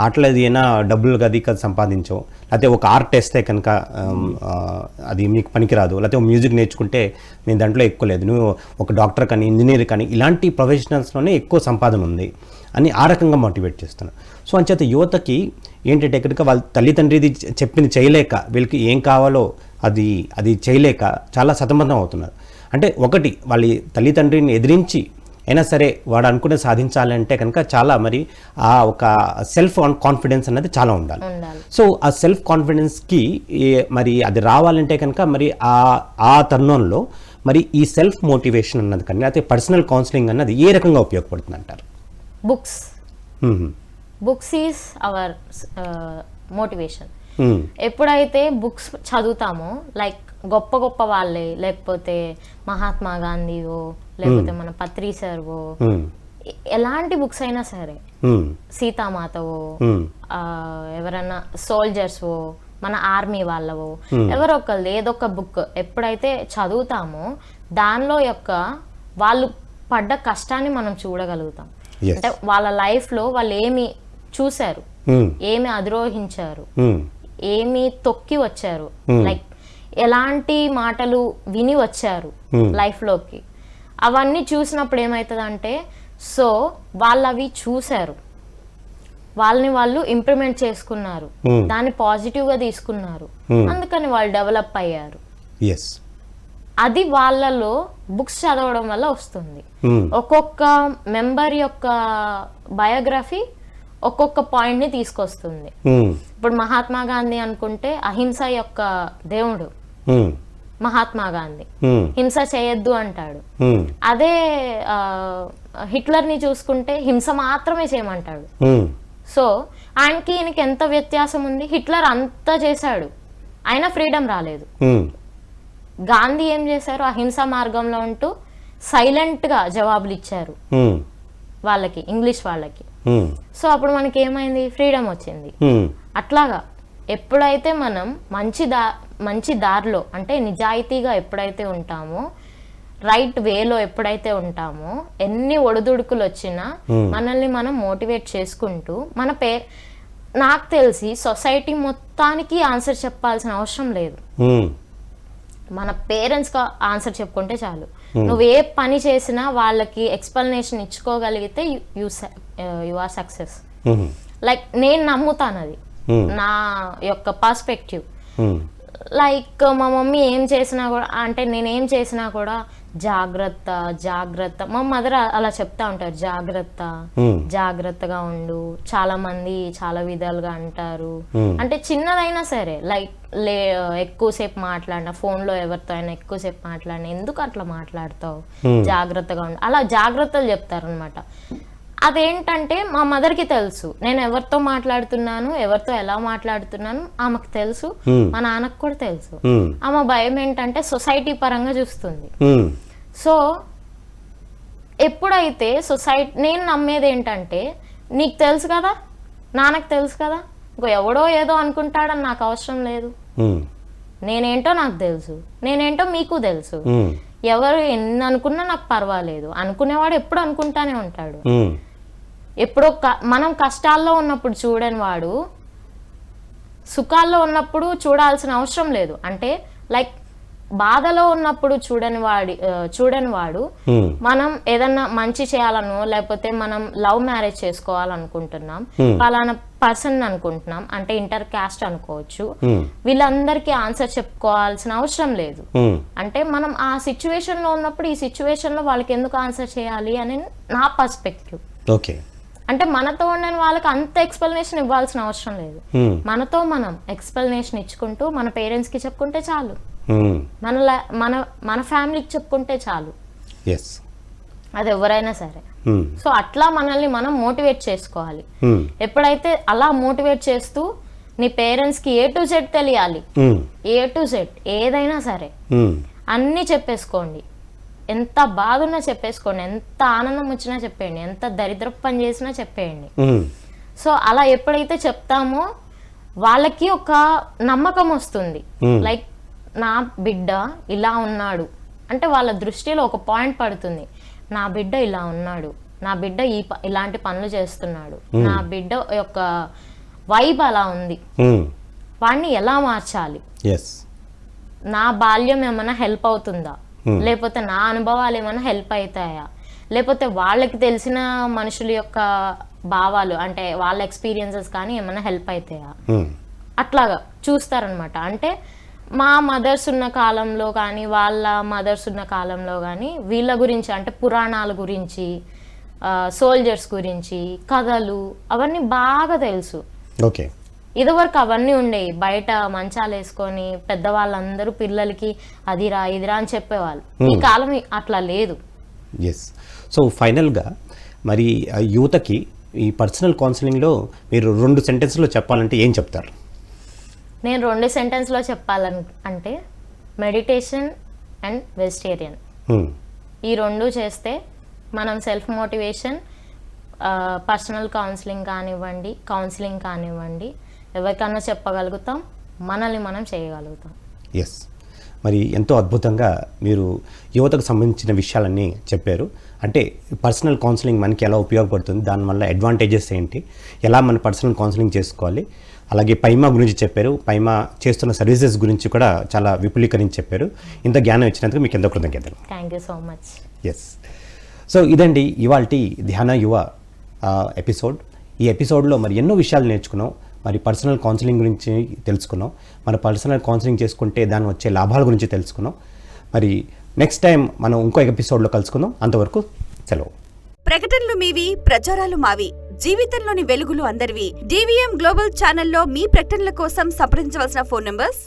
ఆటలు అది అయినా డబ్బులు గది సంపాదించవు, లేకపోతే ఒక ఆర్ట్ వేస్తే కనుక అది మీకు పనికిరాదు, లేకపోతే మ్యూజిక్ నేర్చుకుంటే నేను దాంట్లో ఎక్కువ లేదు, నువ్వు ఒక డాక్టర్ కానీ ఇంజనీర్ కానీ ఇలాంటి ప్రొఫెషనల్స్లోనే ఎక్కువ సంపాదన ఉంది అని ఆ రకంగా మోటివేట్ చేస్తున్నారు. సో అంచేత యువతకి ఏంటంటే కనుక వాళ్ళ తల్లిదండ్రిది చెప్పింది చేయలేక, వీళ్ళకి ఏం కావాలో అది చేయలేక చాలా సతమతం అవుతున్నారు. అంటే ఒకటి వాళ్ళ తల్లిదండ్రిని ఎదిరించి అయినా సరే వాడు అనుకునే సాధించాలంటే కనుక చాలా మరి ఆ ఒక సెల్ఫ్ కాన్ఫిడెన్స్ అనేది చాలా ఉండాలి. సో ఆ సెల్ఫ్ కాన్ఫిడెన్స్కి మరి అది రావాలంటే కనుక మరి ఆ తరుణంలో మరి ఈ సెల్ఫ్ మోటివేషన్ అన్నది కానీ లేకపోతే పర్సనల్ కౌన్సిలింగ్ అన్నది ఏ రకంగా ఉపయోగపడుతుంది అంటారు? Books is our motivation. ఎప్పుడైతే బుక్స్ చదువుతామో లైక్ గొప్ప గొప్ప వాళ్ళే, లేకపోతే మహాత్మా గాంధీవో, లేకపోతే మన పత్రి సర్వో, ఎలాంటి బుక్స్ అయినా సరే, సీతామాతవో, ఎవరన్నా సోల్జర్స్వో, మన ఆర్మీ వాళ్ళవో, ఎవరో ఒకళ్ళు ఏదొక బుక్ ఎప్పుడైతే చదువుతామో దానిలో యొక్క వాళ్ళు పడ్డ కష్టాన్ని మనం చూడగలుగుతాం. అంటే వాళ్ళ లైఫ్ లో వాళ్ళు ఏమి చూశారు, ఏమి అధిరోహించారు, ఏమి తొక్కి వచ్చారు, లైక్ ఎలాంటి మాటలు విని వచ్చారు లైఫ్ లోకి, అవన్నీ చూసినప్పుడు ఏమవుతుందంటే సో వాళ్ళు అవి చూశారు, వాళ్ళని వాళ్ళు ఇంప్లిమెంట్ చేసుకున్నారు, దాన్ని పాజిటివ్ గా తీసుకున్నారు, అందుకని వాళ్ళు డెవలప్ అయ్యారు. అది వాళ్ళలో బుక్స్ చదవడం వల్ల వస్తుంది. ఒక్కొక్క మెంబర్ యొక్క బయోగ్రఫీ ఒక్కొక్క పాయింట్ ని తీసుకొస్తుంది. ఇప్పుడు మహాత్మా గాంధీ అనుకుంటే అహింస యొక్క దేవుడు మహాత్మా గాంధీ, హింస చేయొద్దు అంటాడు. అదే హిట్లర్ ని చూసుకుంటే హింస మాత్రమే చేయమంటాడు. సో ఆయనకి ఈయనకి ఎంత వ్యత్యాసం ఉంది? హిట్లర్ అంతా చేశాడు, అయినా ఫ్రీడమ్ రాలేదు. గాంధీ ఏం చేశారు? అహింసా మార్గంలో ఉంటూ సైలెంట్ గా జవాబులు ఇచ్చారు వాళ్ళకి, ఇంగ్లీష్ వాళ్ళకి. సో అప్పుడు మనకి ఏమైంది? ఫ్రీడమ్ వచ్చింది. అట్లాగా ఎప్పుడైతే మనం మంచి దారిలో అంటే నిజాయితీగా ఎప్పుడైతే ఉంటామో, రైట్ వేలో ఎప్పుడైతే ఉంటామో, ఎన్ని ఒడిదుడుకులు వచ్చినా మనల్ని మనం మోటివేట్ చేసుకుంటూ నాకు తెలిసి సొసైటీ మొత్తానికి ఆన్సర్ చెప్పాల్సిన అవసరం లేదు. మన పేరెంట్స్ కి ఆన్సర్ చెప్పుకుంటే చాలు. నువ్వు ఏ పని చేసినా వాళ్ళకి ఎక్స్ప్లెనేషన్ ఇచ్చుకోగలిగితే యు ఆర్ సక్సెస్. లైక్ నేను నమ్ముతాను అది, నా యొక్క పర్స్పెక్టివ్. లైక్ మా మమ్మీ ఏం చేసినా కూడా, అంటే నేనేం చేసినా కూడా జాగ్రత్త జాగ్రత్త, మా మదర్ అలా చెప్తా ఉంటారు, జాగ్రత్తగా ఉండు, చాలా మంది చాలా విధాలుగా అంటారు. అంటే చిన్నదైనా సరే, లైక్ ఎక్కువసేపు మాట్లాడినా, ఫోన్ లో ఎవరితో అయినా ఎక్కువసేపు మాట్లాడినా, ఎందుకు అట్లా మాట్లాడతావు, జాగ్రత్తగా ఉండు, అలా జాగ్రత్తలు చెప్తారు అనమాట. అదేంటంటే మా మదర్కి తెలుసు నేను ఎవరితో మాట్లాడుతున్నాను, ఎవరితో ఎలా మాట్లాడుతున్నాను ఆమెకు తెలుసు, మా నాన్నకు కూడా తెలుసు. ఆమె భయం ఏంటంటే సొసైటీ పరంగా చూస్తుంది. సో ఎప్పుడైతే నేను నమ్మేది ఏంటంటే, నీకు తెలుసు కదా, నాన్నకు తెలుసు కదా, ఇంకో ఎవడో ఏదో అనుకుంటాడని నాకు అవసరం లేదు, నేనేంటో నాకు తెలుసు, నేనేంటో మీకు తెలుసు. ఎవరు ఎన్ని అనుకున్నా నాకు పర్వాలేదు, అనుకునేవాడు ఎప్పుడు అనుకుంటానే ఉంటాడు. ఎప్పుడో మనం కష్టాల్లో ఉన్నప్పుడు చూడని వాడు సుఖాల్లో ఉన్నప్పుడు చూడాల్సిన అవసరం లేదు. అంటే లైక్ బాధలో ఉన్నప్పుడు చూడని వాడు మనం ఏదన్నా మంచి చేయాలనో, లేకపోతే మనం లవ్ మ్యారేజ్ చేసుకోవాలనుకుంటున్నాం, పలానా పర్సన్ అనుకుంటున్నాం, అంటే ఇంటర్ కాస్ట్ అనుకోవచ్చు, వీళ్ళందరికీ ఆన్సర్ చెప్పుకోవాల్సిన అవసరం లేదు. అంటే మనం ఆ సిచ్యువేషన్ లో ఉన్నప్పుడు ఈ సిచ్యువేషన్ లో వాళ్ళకి ఎందుకు ఆన్సర్ చేయాలి అని నా పర్స్పెక్టివ్. ఓకే, అంటే మనతో ఉండని వాళ్ళకి అంత ఎక్స్ప్లెనేషన్ ఇవ్వాల్సిన అవసరం లేదు. మనతో మనం ఎక్స్ప్లెనేషన్ ఇచ్చుకుంటూ మన పేరెంట్స్ కి చెప్పుకుంటే చాలు, మన ఫ్యామిలీకి చెప్పుకుంటే చాలు, అది ఎవరైనా సరే. సో అట్లా మనల్ని మనం మోటివేట్ చేసుకోవాలి. ఎప్పుడైతే అలా మోటివేట్ చేస్తూ నీ పేరెంట్స్ కి A to Z తెలియాలి, A to Z ఏదైనా సరే అన్ని చెప్పేసుకోండి, ఎంత బాధ ఉన్నా చెప్పేసుకోండి, ఎంత ఆనందం వచ్చినా చెప్పేయండి, ఎంత దరిద్ర పని చేసినా చెప్పేయండి. సో అలా ఎప్పుడైతే చెప్తామో వాళ్ళకి ఒక నమ్మకం వస్తుంది, లైక్ నా బిడ్డ ఇలా ఉన్నాడు అంటే వాళ్ళ దృష్టిలో ఒక పాయింట్ పడుతుంది, నా బిడ్డ ఇలా ఉన్నాడు, నా బిడ్డ ఇలాంటి పనులు చేస్తున్నాడు, నా బిడ్డ యొక్క వైబ్ అలా ఉంది, వాడిని ఎలా మార్చాలి, నా బాల్యం ఏమైనా హెల్ప్ అవుతుందా, లేకపోతే నా అనుభవాలు ఏమైనా హెల్ప్ అవుతాయా, లేకపోతే వాళ్ళకి తెలిసిన మనుషుల యొక్క భావాలు అంటే వాళ్ళ ఎక్స్పీరియన్సెస్ కానీ ఏమైనా హెల్ప్ అవుతాయా, అట్లాగా చూస్తారనమాట. అంటే మా మదర్స్ ఉన్న కాలంలో కానీ వాళ్ళ మదర్స్ ఉన్న కాలంలో కానీ వీళ్ళ గురించి అంటే పురాణాల గురించి, సోల్జర్స్ గురించి కథలు అవన్నీ బాగా తెలుసు. ఓకే, ఇదివరకు అవన్నీ ఉండేవి, బయట మంచాలు వేసుకొని పెద్దవాళ్ళందరూ పిల్లలకి అదిరా ఇదిరా అని చెప్పేవాళ్ళు. ఈ కాలం అట్లా లేదు. సో ఫైనల్గా మరి యువతకి ఈ పర్సనల్ కౌన్సిలింగ్లో మీరు 2 సెంటెన్స్లో చెప్పాలంటే ఏం చెప్తారు? నేను 2 సెంటెన్స్లో అంటే మెడిటేషన్ అండ్ వెజిటేరియన్. ఈ 2 చేస్తే మనం సెల్ఫ్ మోటివేషన్, పర్సనల్ కౌన్సిలింగ్ కానివ్వండి ఎవరికన్నా చెప్పగలుగుతాం, మనల్ని మనం చేయగలుగుతాం. ఎస్, మరి ఎంతో అద్భుతంగా మీరు యువతకు సంబంధించిన విషయాలన్నీ చెప్పారు. అంటే పర్సనల్ కౌన్సిలింగ్ మనకి ఎలా ఉపయోగపడుతుంది, దానివల్ల అడ్వాంటేజెస్ ఏంటి, ఎలా మన పర్సనల్ కౌన్సిలింగ్ చేసుకోవాలి, అలాగే పైమా గురించి చెప్పారు. పైమా చేస్తున్న సర్వీసెస్ గురించి కూడా చాలా విపులీకరించి చెప్పారు. ఇంత జ్ఞానం ఇచ్చినందుకు మీకు ఎంతో కృతజ్ఞతలు. Thank you so much. Yes, so ఇదండి ఇవాల్టి ధ్యాన యువ ఎపిసోడ్. ఈ ఎపిసోడ్లో మరి ఎన్నో విషయాలు నేర్చుకున్నాం. మరి పర్సనల్ కౌన్సిలింగ్ గురించి తెలుసుకున్నాం, మన పర్సనల్ కౌన్సిలింగ్ చేసుకుంటే దాని వచ్చే లాభాల గురించి తెలుసుకున్నాం. మరి నెక్స్ట్ టైం మనం ఇంకో ఎపిసోడ్లో కలుసుకుందాం. అంతవరకు సెలవు. ప్రకటనలు మీవి, ప్రచారాలు మావి. జీవితంలోని వెలుగులు అందరివి. DVM గ్లోబల్ ఛానల్లో మీ ప్రకటనల కోసం సంప్రదించవలసిన ఫోన్ నంబర్స్